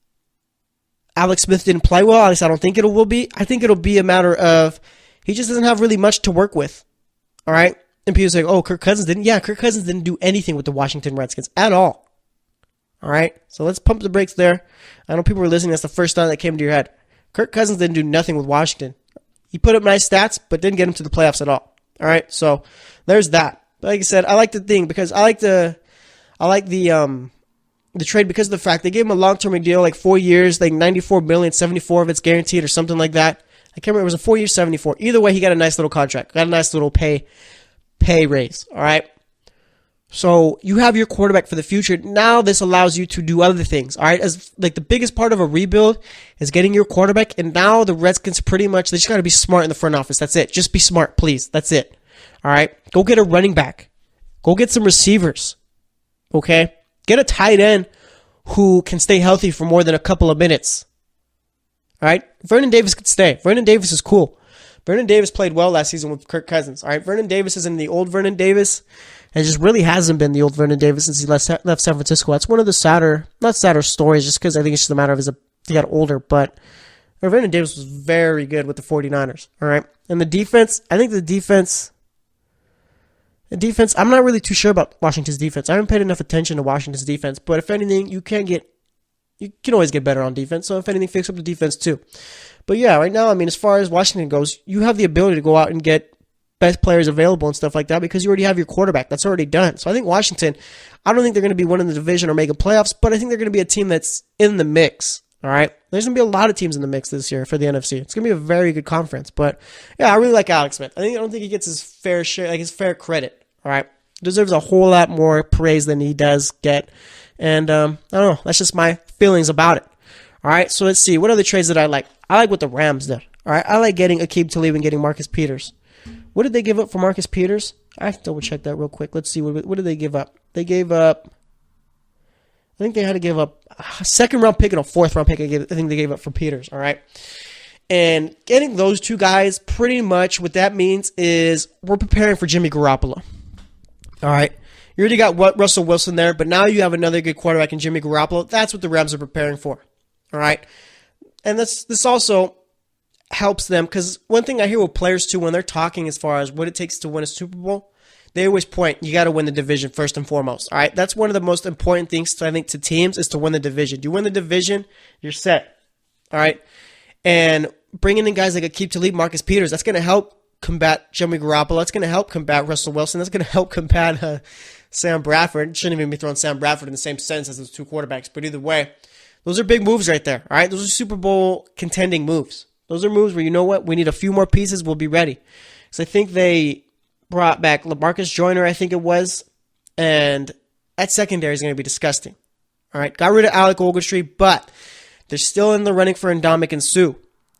Alex Smith didn't play well. At least I don't think it will be. I think it'll be a matter of he just doesn't have really much to work with, all right? And people say, oh, Kirk Cousins didn't. Yeah, Kirk Cousins didn't do anything with the Washington Redskins at all, all right? So let's pump the brakes there. I know people were listening. That's the first thought that came to your head. Kirk Cousins didn't do nothing with Washington. He put up nice stats, but didn't get him to the playoffs at all. All right, so there's that. But like I said, I like the thing because I like the trade because of the fact they gave him a long-term deal, like 4 years, like $94 million, 74 of it's guaranteed or something like that. I can't remember. It was a 4 year, 74. Either way, he got a nice little contract. Got a nice little pay raise. All right. So you have your quarterback for the future. Now this allows you to do other things. All right. As like the biggest part of a rebuild is getting your quarterback. And now the Redskins pretty much, they just got to be smart in the front office. That's it. Just be smart, please. That's it. All right. Go get a running back. Go get some receivers. Okay. Get a tight end who can stay healthy for more than a couple of minutes. All right. Vernon Davis could stay. Vernon Davis is cool. Vernon Davis played well last season with Kirk Cousins. All right. Vernon Davis isn't the old Vernon Davis. And just really hasn't been the old Vernon Davis since he left San Francisco. That's one of the not sadder stories, just because I think it's just a matter of he got older. But Vernon Davis was very good with the 49ers. All right. And the defense, I think the defense, I'm not really too sure about Washington's defense. I haven't paid enough attention to Washington's defense. But if anything, you can always get better on defense. So if anything, fix up the defense too. But yeah, right now, I mean, as far as Washington goes, you have the ability to go out and get best players available and stuff like that because you already have your quarterback. That's already done. So I think Washington, I don't think they're going to be winning the division or making playoffs, but I think they're going to be a team that's in the mix. All right. There's going to be a lot of teams in the mix this year for the NFC. It's going to be a very good conference. But yeah, I really like Alex Smith. I don't think he gets his fair share, his fair credit. All right. Deserves a whole lot more praise than he does get. And I don't know. That's just my feelings about it. All right. So let's see. What other trades did I like? I like what the Rams did. All right. I like getting Aqib Talib and getting Marcus Peters. What did they give up for Marcus Peters? I have to double check that real quick. Let's see. What did they give up? They gave up, I think they had to give up a second round pick and a fourth round pick. I think they gave up for Peters. All right. And getting those two guys, pretty much what that means is we're preparing for Jimmy Garoppolo. All right. You already got Russell Wilson there, but now you have another good quarterback in Jimmy Garoppolo. That's what the Rams are preparing for. All right. And this also helps them because one thing I hear with players too when they're talking as far as what it takes to win a Super Bowl, they always point, you got to win the division first and foremost. All right, that's one of the most important things I think to teams is to win the division. You win the division, you're set. All right, and bringing in guys like Aqib Talib, Marcus Peters, that's going to help combat Jimmy Garoppolo. That's going to help combat Russell Wilson. That's going to help combat Sam Bradford. Shouldn't even be throwing Sam Bradford in the same sense as those two quarterbacks, but either way, those are big moves right there. All right, those are Super Bowl contending moves. Those are moves where, you know what, we need a few more pieces, we'll be ready. So I think they brought back LaMarcus Joyner, I think it was, and that secondary is going to be disgusting. All right, got rid of Alec Ogletree, but they're still in the running for Ndamukong Suh. All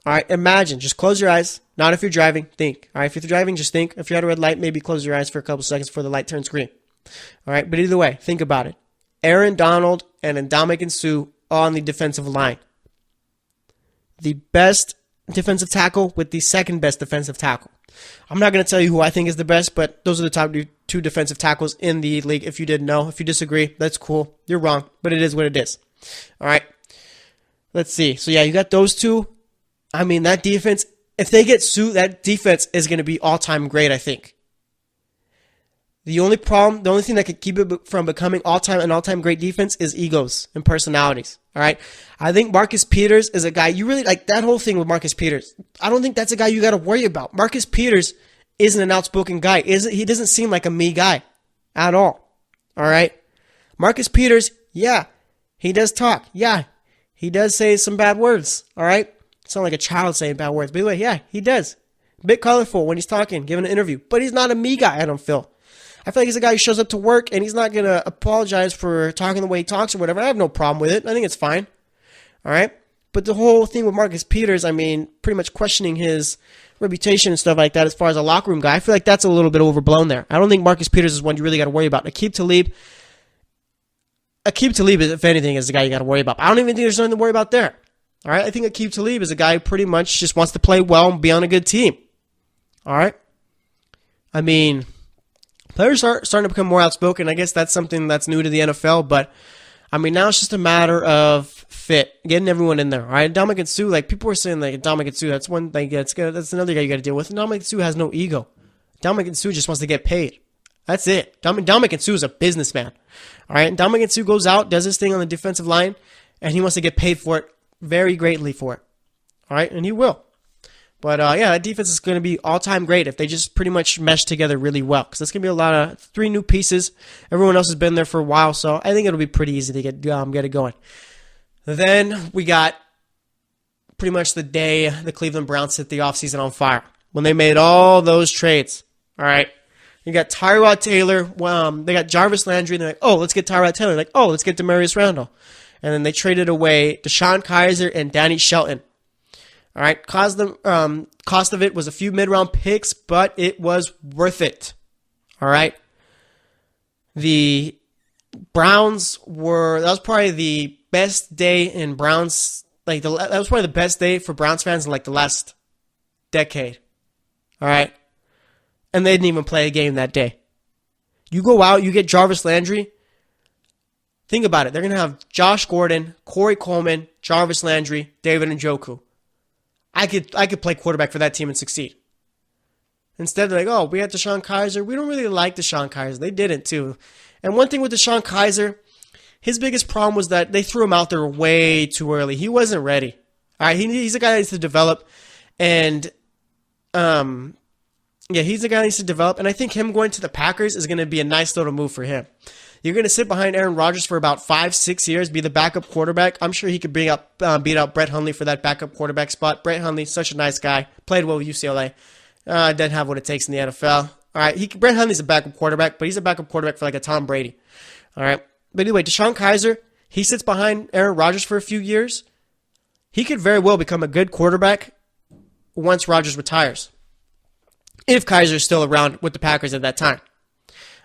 right, imagine, just close your eyes. Not if you're driving, think. All right, if you're driving, just think. If you're at a red light, maybe close your eyes for a couple seconds before the light turns green. All right, but either way, think about it. Aaron Donald and Ndamukong Suh on the defensive line. The best defensive tackle with the second best defensive tackle. I'm not going to tell you who I think is the best, but those are the top two defensive tackles in the league. If you didn't know, if you disagree, that's cool. You're wrong, but it is what it is. All right. Let's see. So yeah, you got those two. I mean, that defense, if they get Suh, that defense is going to be all-time great, I think. The only thing that could keep it from becoming an all-time great defense is egos and personalities. All right. I think Marcus Peters is a guy you really like. That whole thing with Marcus Peters, I don't think that's a guy you got to worry about. Marcus Peters isn't an outspoken guy. He doesn't seem like a me guy at all. All right. Marcus Peters, yeah, he does talk. Yeah, he does say some bad words. All right. Sound like a child saying bad words. By the way, yeah, he does. A bit colorful when he's talking, giving an interview, but he's not a me guy. I don't feel. I feel like he's a guy who shows up to work and he's not going to apologize for talking the way he talks or whatever. I have no problem with it. I think it's fine. All right. But the whole thing with Marcus Peters, I mean, pretty much questioning his reputation and stuff like that as far as a locker room guy, I feel like that's a little bit overblown there. I don't think Marcus Peters is one you really got to worry about. Aqib Talib, if anything, is the guy you got to worry about. I don't even think there's nothing to worry about there. All right. I think Aqib Talib is a guy who pretty much just wants to play well and be on a good team. All right. I mean, players are starting to become more outspoken. I guess that's something that's new to the NFL, but I mean, now it's just a matter of fit, getting everyone in there. All right, Ndamukong Suh, like people were saying, like Ndamukong Suh, that's one thing. That's another guy you got to deal with. Ndamukong Suh has no ego. Ndamukong Suh just wants to get paid. That's it. Ndamukong Suh is a businessman. All right, Ndamukong Suh goes out, does his thing on the defensive line, and he wants to get paid for it, very greatly for it. All right, and he will. But, yeah, that defense is going to be all-time great if they just pretty much mesh together really well. Because that's going to be a lot of 3 new pieces. Everyone else has been there for a while, so I think it'll be pretty easy to get it going. Then we got pretty much the day the Cleveland Browns set the offseason on fire. When they made all those trades. All right. You got Tyrod Taylor. They got Jarvis Landry. And they're like, oh, let's get Tyrod Taylor. Like, oh, let's get Demarius Randall. And then they traded away Deshaun Kaiser and Danny Shelton. All right. Cost of it was a few mid-round picks, but it was worth it. All right. The Browns that was probably the best day in Browns, that was probably the best day for Browns fans in the last decade. All right. And they didn't even play a game that day. You go out, you get Jarvis Landry. Think about it. They're going to have Josh Gordon, Corey Coleman, Jarvis Landry, David Njoku. I could play quarterback for that team and succeed. Instead, they're like, oh, we had Deshaun Kaiser. We don't really like Deshaun Kaiser. They didn't, too. And one thing with Deshaun Kaiser, his biggest problem was that they threw him out there way too early. He wasn't ready. All right, he's a guy that needs to develop. And, he's a guy that needs to develop. And I think him going to the Packers is going to be a nice little move for him. You're going to sit behind Aaron Rodgers for about 5-6 years, be the backup quarterback. I'm sure he could beat out Brett Hundley for that backup quarterback spot. Brett Hundley, such a nice guy. Played well with UCLA. Doesn't have what it takes in the NFL. All right, Brett Hundley's a backup quarterback, but he's a backup quarterback for a Tom Brady. All right, but anyway, Deshaun Kaiser, he sits behind Aaron Rodgers for a few years. He could very well become a good quarterback once Rodgers retires, if Kaiser's still around with the Packers at that time.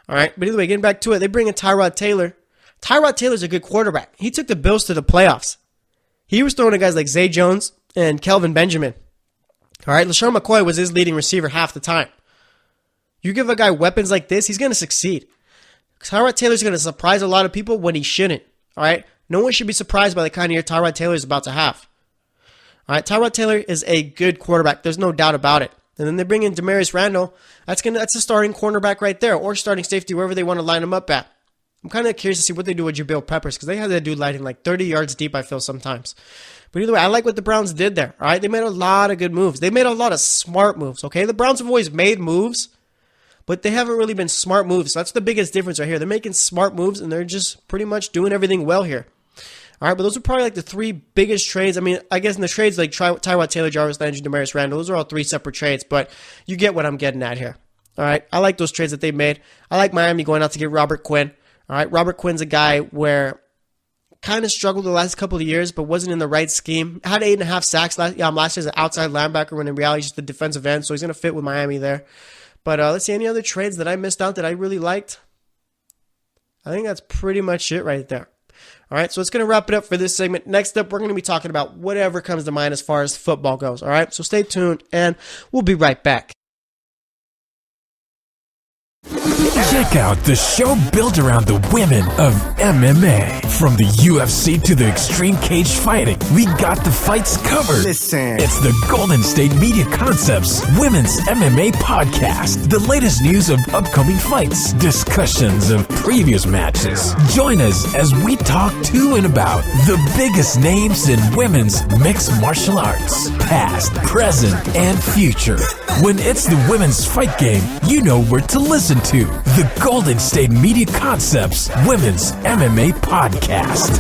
All right, but anyway, getting back to it, they bring in Tyrod Taylor. Tyrod Taylor's a good quarterback. He took the Bills to the playoffs. He was throwing to guys like Zay Jones and Kelvin Benjamin. All right, LaShawn McCoy was his leading receiver half the time. You give a guy weapons like this, he's going to succeed. Tyrod Taylor's going to surprise a lot of people when he shouldn't. All right, no one should be surprised by the kind of year Tyrod Taylor is about to have. All right, Tyrod Taylor is a good quarterback. There's no doubt about it. And then they bring in Demarius Randall. That's a starting cornerback right there, or starting safety, wherever they want to line him up at. I'm kind of curious to see what they do with Jabril Peppers, because they have that dude lighting 30 yards deep, I feel, sometimes. But either way, I like what the Browns did there. All right, they made a lot of good moves. They made a lot of smart moves, okay? The Browns have always made moves, but they haven't really been smart moves. So that's the biggest difference right here. They're making smart moves, and they're just pretty much doing everything well here. All right, but those are probably the three biggest trades. I mean, I guess in the trades, Tyrod Taylor, Jarvis Landry, Demarius Randall, those are all three separate trades, but you get what I'm getting at here. All right, I like those trades that they made. I like Miami going out to get Robert Quinn. All right, Robert Quinn's a guy where kind of struggled the last couple of years, but wasn't in the right scheme. Had 8.5 sacks last year as an outside linebacker, when in reality he's just the defensive end, so he's going to fit with Miami there. But let's see, any other trades that I missed out that I really liked? I think that's pretty much it right there. All right, so it's going to wrap it up for this segment. Next up, we're going to be talking about whatever comes to mind as far as football goes. All right, so stay tuned, and we'll be right back. Check out the show built around the women of MMA. From the UFC to the extreme cage fighting, we got the fights covered. Listen. It's the Golden State Media Concepts Women's MMA Podcast. The latest news of upcoming fights, discussions of previous matches. Join us as we talk to and about the biggest names in women's mixed martial arts, past, present, and future. When it's the women's fight game, you know where to listen to. The Golden State Media Concepts Women's MMA Podcast.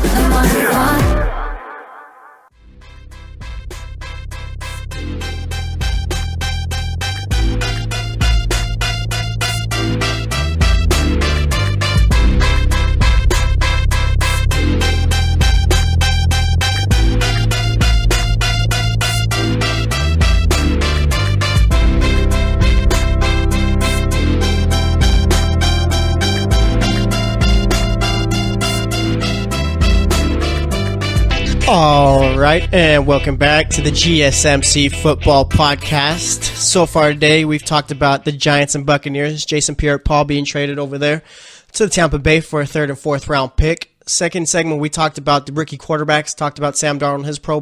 All right, and welcome back to the GSMC Football Podcast. So far today, we've talked about the Giants and Buccaneers. Jason Pierre-Paul being traded over there to the Tampa Bay for a 3rd and 4th round pick. Second segment, we talked about the rookie quarterbacks, talked about Sam Darnold, his pro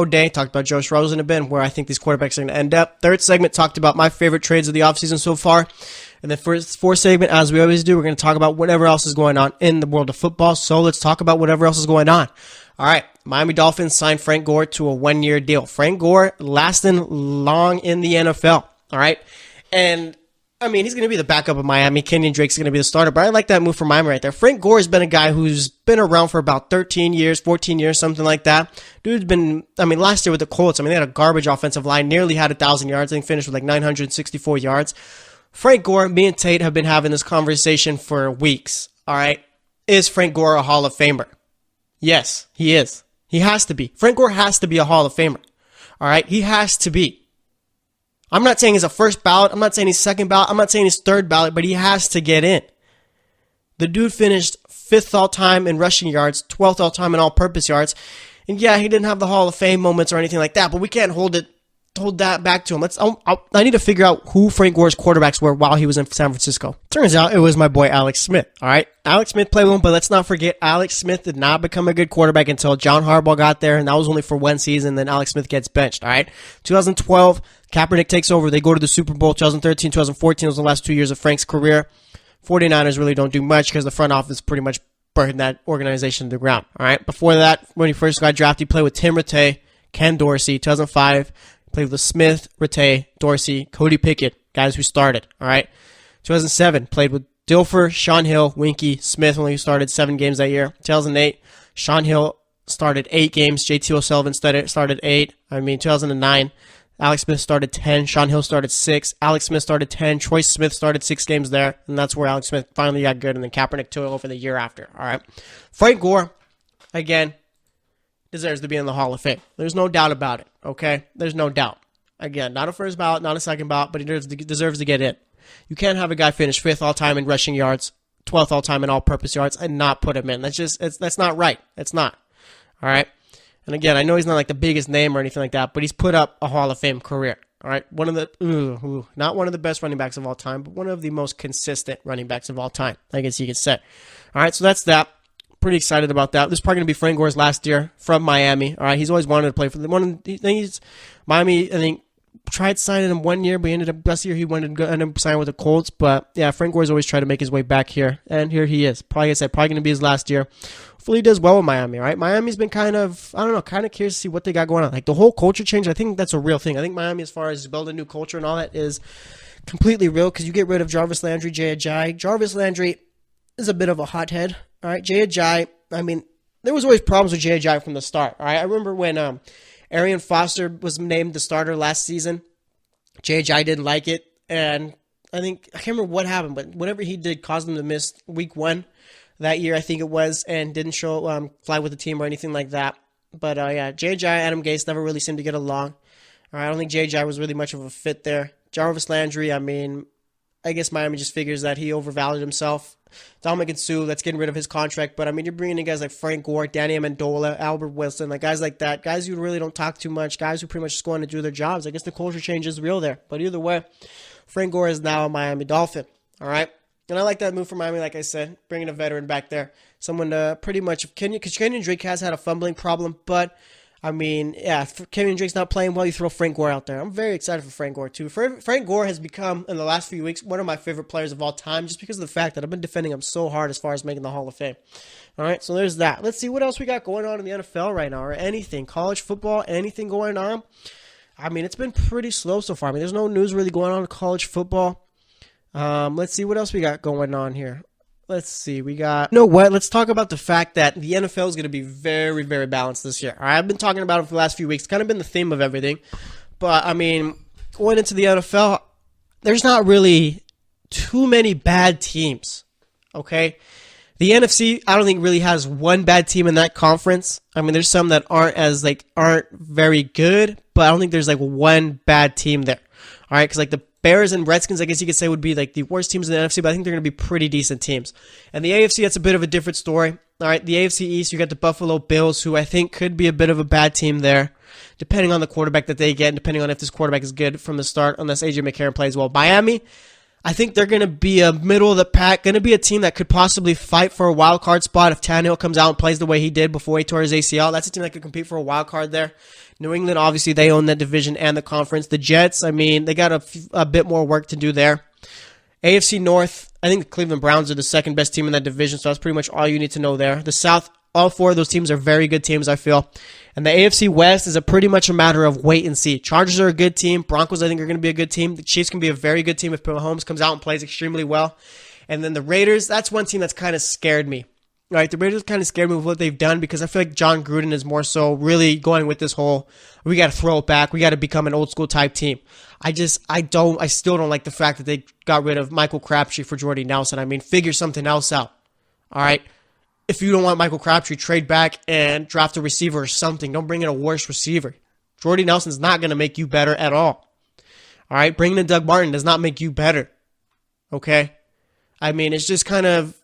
day, talked about Josh Rosen a bit, where I think these quarterbacks are going to end up. Third segment, talked about my favorite trades of the offseason so far. And then fourth segment, as we always do, we're going to talk about whatever else is going on in the world of football. So let's talk about whatever else is going on. All right, Miami Dolphins signed Frank Gore to a 1-year deal. Frank Gore lasting long in the NFL, all right? And I mean, he's going to be the backup of Miami. Kenyon Drake's going to be the starter, but I like that move for Miami right there. Frank Gore has been a guy who's been around for about 13 years, 14 years, something like that. Dude's been, last year with the Colts, they had a garbage offensive line, nearly had 1,000 yards. I think finished with like 964 yards. Frank Gore, me and Tate have been having this conversation for weeks, all right? Is Frank Gore a Hall of Famer? Yes, he is. He has to be. Frank Gore has to be a Hall of Famer, all right? He has to be. I'm not saying he's a first ballot. I'm not saying he's second ballot. I'm not saying he's third ballot, but he has to get in. The dude finished 5th all-time in rushing yards, 12th all-time in all-purpose yards. And yeah, he didn't have the Hall of Fame moments or anything like that, but we can't hold that back to him. I need to figure out who Frank Gore's quarterbacks were while he was in San Francisco. Turns out it was my boy Alex Smith. All right, Alex Smith played with him, but let's not forget Alex Smith did not become a good quarterback until John Harbaugh got there, and that was only for one season. Then Alex Smith gets benched. All right, 2012, Kaepernick takes over. They go to the Super Bowl. 2013, 2014 was the last 2 years of Frank's career. 49ers really don't do much because the front office pretty much burned that organization to the ground. All right, before that, when he first got drafted, he played with Tim Rattay, Ken Dorsey. 2005. Played with Smith, Rattay, Dorsey, Cody Pickett, guys who started, all right? 2007, played with Dilfer, Sean Hill, Winky, Smith only started 7 games that year. 2008, Sean Hill started 8 games. JT O'Sullivan started 8. 2009, Alex Smith started 10. Sean Hill started 6. Alex Smith started 10. Troy Smith started 6 games there, and that's where Alex Smith finally got good, and then Kaepernick took over the year after, all right? Frank Gore, again, deserves to be in the Hall of Fame. There's no doubt about it, okay? There's no doubt. Again, not a first ballot, not a second ballot, but he deserves to get in. You can't have a guy finish 5th all-time in rushing yards, 12th all-time in all-purpose yards, and not put him in. That's not right. It's not. All right? And again, I know he's not like the biggest name or anything like that, but he's put up a Hall of Fame career. All right? Not one of the best running backs of all time, but one of the most consistent running backs of all time, I guess you could say. All right, so that's that. Pretty excited about that. This is probably going to be Frank Gore's last year from Miami. All right, he's always wanted to play for them. Miami, I think, tried signing him 1 year, but he ended up last year he ended up signing with the Colts. But yeah, Frank Gore's always tried to make his way back here, and here he is. Probably, like I said, probably going to be his last year. Hopefully he does well with Miami. All right, Miami's been kind of curious to see what they got going on. Like the whole culture change, I think that's a real thing. I think Miami, as far as building a new culture and all that, is completely real because you get rid of Jarvis Landry, Jay Ajayi. Jarvis Landry is a bit of a hothead. All right, Jay Ajayi, there was always problems with Jay Ajayi from the start. All right, I remember when Arian Foster was named the starter last season. Jay Ajayi didn't like it, and I can't remember what happened, but whatever he did caused him to miss week 1 that year, I think it was, and didn't fly with the team or anything like that. But yeah, Jay Ajayi, Adam Gase never really seemed to get along. All right, I don't think Jay Ajayi was really much of a fit there. Jarvis Landry, I guess Miami just figures that he overvalued himself. Dominican Sue, that's getting rid of his contract. But, you're bringing in guys like Frank Gore, Danny Amendola, Albert Wilson, like guys like that. Guys who really don't talk too much. Guys who pretty much just go on to do their jobs. I guess the culture change is real there. But either way, Frank Gore is now a Miami Dolphin. All right? And I like that move for Miami, like I said. Bringing a veteran back there. Someone to pretty much, because Kenyon Drake has had a fumbling problem. But, if Kenyon Drake's not playing well, you throw Frank Gore out there. I'm very excited for Frank Gore, too. Frank Gore has become, in the last few weeks, one of my favorite players of all time, just because of the fact that I've been defending him so hard as far as making the Hall of Fame. All right, so there's that. Let's see what else we got going on in the NFL right now, or anything. College football, anything going on. It's been pretty slow so far. There's no news really going on in college football. Let's see what else we got going on here. Let's see. Let's talk about the fact that the NFL is going to be very, very balanced this year. All right, I've been talking about it for the last few weeks. It's kind of been the theme of everything. But, going into the NFL, there's not really too many bad teams, okay? The NFC, I don't think really has one bad team in that conference. There's some that aren't very good, but I don't think there's one bad team there. All right, because the Bears and Redskins, I guess you could say, would be the worst teams in the NFC, but I think they're going to be pretty decent teams. And the AFC, that's a bit of a different story. All right, the AFC East, you got the Buffalo Bills, who I think could be a bit of a bad team there, depending on the quarterback that they get, and depending on if this quarterback is good from the start, unless AJ McCarron plays well. Miami, I think they're going to be a middle of the pack, going to be a team that could possibly fight for a wild card spot if Tannehill comes out and plays the way he did before he tore his ACL. That's a team that could compete for a wild card there. New England, obviously, they own that division and the conference. The Jets, they got a bit more work to do there. AFC North, I think the Cleveland Browns are the second best team in that division, so that's pretty much all you need to know there. The South, all four of those teams are very good teams, I feel. And the AFC West is pretty much a matter of wait and see. Chargers are a good team. Broncos, I think, are going to be a good team. The Chiefs can be a very good team if Mahomes comes out and plays extremely well. And then the Raiders, that's one team that's kind of scared me. Right, the Raiders kind of scared me with what they've done because I feel like John Gruden is more so really going with this whole, we got to throw it back. We got to become an old school type team. I still don't like the fact that they got rid of Michael Crabtree for Jordy Nelson. I mean, figure something else out. All right. If you don't want Michael Crabtree, trade back and draft a receiver or something. Don't bring in a worse receiver. Jordy Nelson's not going to make you better at all. All right. Bringing in Doug Martin does not make you better. Okay. I mean, it's just kind of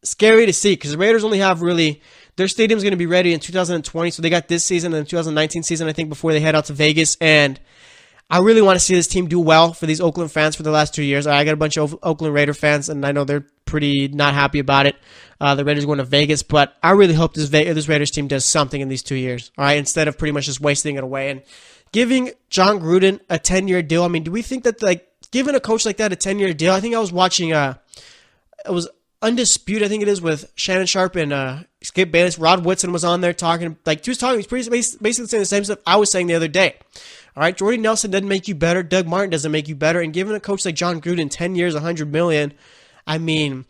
scary to see because the Raiders only have really, their stadium's going to be ready in 2020. So they got this season and the 2019 season, I think, before they head out to Vegas. And I really want to see this team do well for these Oakland fans for the last 2 years. I got a bunch of Oakland Raider fans, and I know they're pretty not happy about it. The Raiders going to Vegas, but I really hope this Raiders team does something in these 2 years, all right, instead of pretty much just wasting it away. And giving John Gruden a 10-year deal, I mean, do we think that, like, giving a coach like that a 10-year deal? I think I was watching, it was Undisputed, I think it is, with Shannon Sharp and Skip Bayless. Rod Woodson was on there talking, like, he was basically saying the same stuff I was saying the other day. All right, Jordy Nelson doesn't make you better. Doug Martin doesn't make you better. And giving a coach like John Gruden 10 years, $100 million, I mean,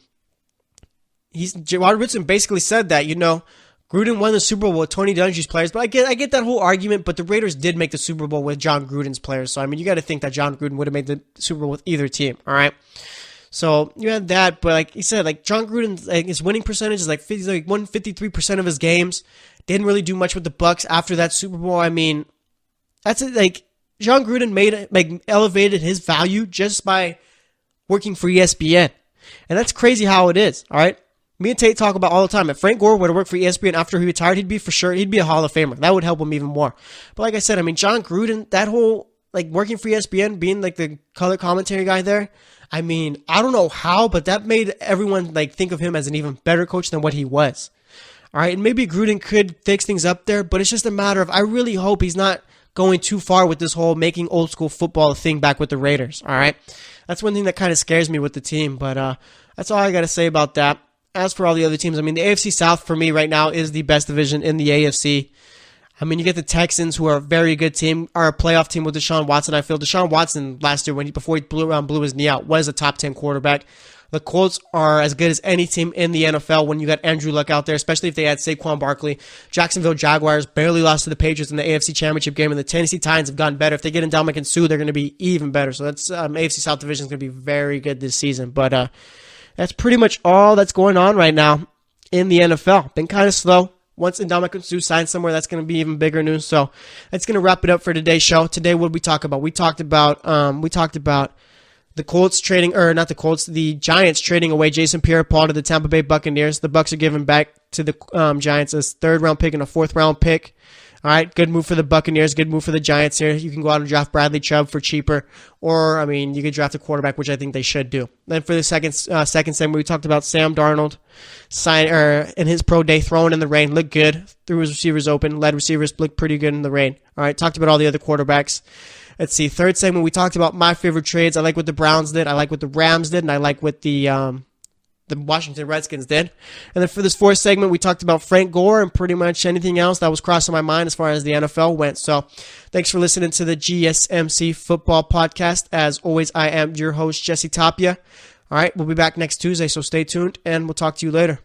Rod Woodson basically said that, you know, Gruden won the Super Bowl with Tony Dungy's players. But I get that whole argument, but the Raiders did make the Super Bowl with John Gruden's players. So, I mean, you got to think that John Gruden would have made the Super Bowl with either team, all right? So you had that, but like he said, like John Gruden, like his winning percentage is like 153% of his games. Didn't really do much with the Bucs after that Super Bowl. I mean, that's it. Like John Gruden elevated his value just by working for ESPN, and that's crazy how it is. All right, me and Tate talk about all the time. If Frank Gore would have worked for ESPN after he retired, he'd be a Hall of Famer. That would help him even more. But like I said, I mean, John Gruden, that whole like working for ESPN, being like the color commentary guy there. I mean, I don't know how, but that made everyone like think of him as an even better coach than what he was. All right, and maybe Gruden could fix things up there, but it's just a matter of I really hope he's not going too far with this whole making old school football a thing back with the Raiders. All right, that's one thing that kind of scares me with the team, but that's all I got to say about that. As for all the other teams, I mean, the AFC South for me right now is the best division in the AFC. I mean, you get the Texans, who are a very good team, are a playoff team with Deshaun Watson. I feel Deshaun Watson last year, before he blew his knee out, was a top 10 quarterback. The Colts are as good as any team in the NFL when you got Andrew Luck out there, especially if they had Saquon Barkley. Jacksonville Jaguars barely lost to the Patriots in the AFC Championship game, and the Tennessee Titans have gotten better. If they get Ndamukong Suh, they're going to be even better. So that's AFC South division is going to be very good this season. But that's pretty much all that's going on right now in the NFL. Been kind of slow. Once Ndamukong Suh signs somewhere, that's going to be even bigger news. So that's going to wrap it up for today's show. Today, what did we talk about? We talked about the Colts trading, or not the Colts, the Giants trading away Jason Pierre-Paul to the Tampa Bay Buccaneers. The Bucs are giving back to the Giants a 3rd-round pick and a 4th-round pick. All right, good move for the Buccaneers, good move for the Giants here. You can go out and draft Bradley Chubb for cheaper, or, I mean, you could draft a quarterback, which I think they should do. Then for the second segment, we talked about Sam Darnold in his pro day, throwing in the rain, looked good, threw his receivers open, led receivers, looked pretty good in the rain. All right, talked about all the other quarterbacks. Let's see, third segment, we talked about my favorite trades. I like what the Browns did, I like what the Rams did, and I like what the Washington Redskins did. And then for this fourth segment, we talked about Frank Gore and pretty much anything else that was crossing my mind as far as the NFL went. So thanks for listening to the GSMC Football Podcast. As always, I am your host, Jesse Tapia. All right, we'll be back next Tuesday, so stay tuned, and we'll talk to you later.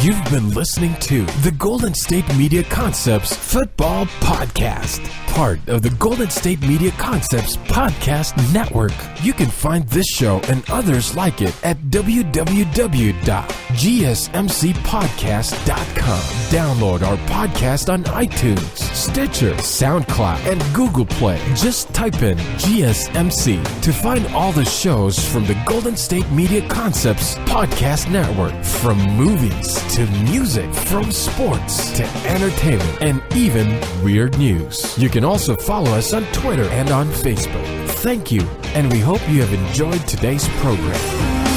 You've been listening to the Golden State Media Concepts Football Podcast, part of the Golden State Media Concepts Podcast Network. You can find this show and others like it at www.gsmcpodcast.com. Download our podcast on iTunes, Stitcher, SoundCloud, and Google Play. Just type in GSMC to find all the shows from the Golden State Media Concepts Podcast Network, from movies to music, from sports to entertainment, and even weird news. You can also follow us on Twitter and on Facebook. Thank you, and we hope you have enjoyed today's program.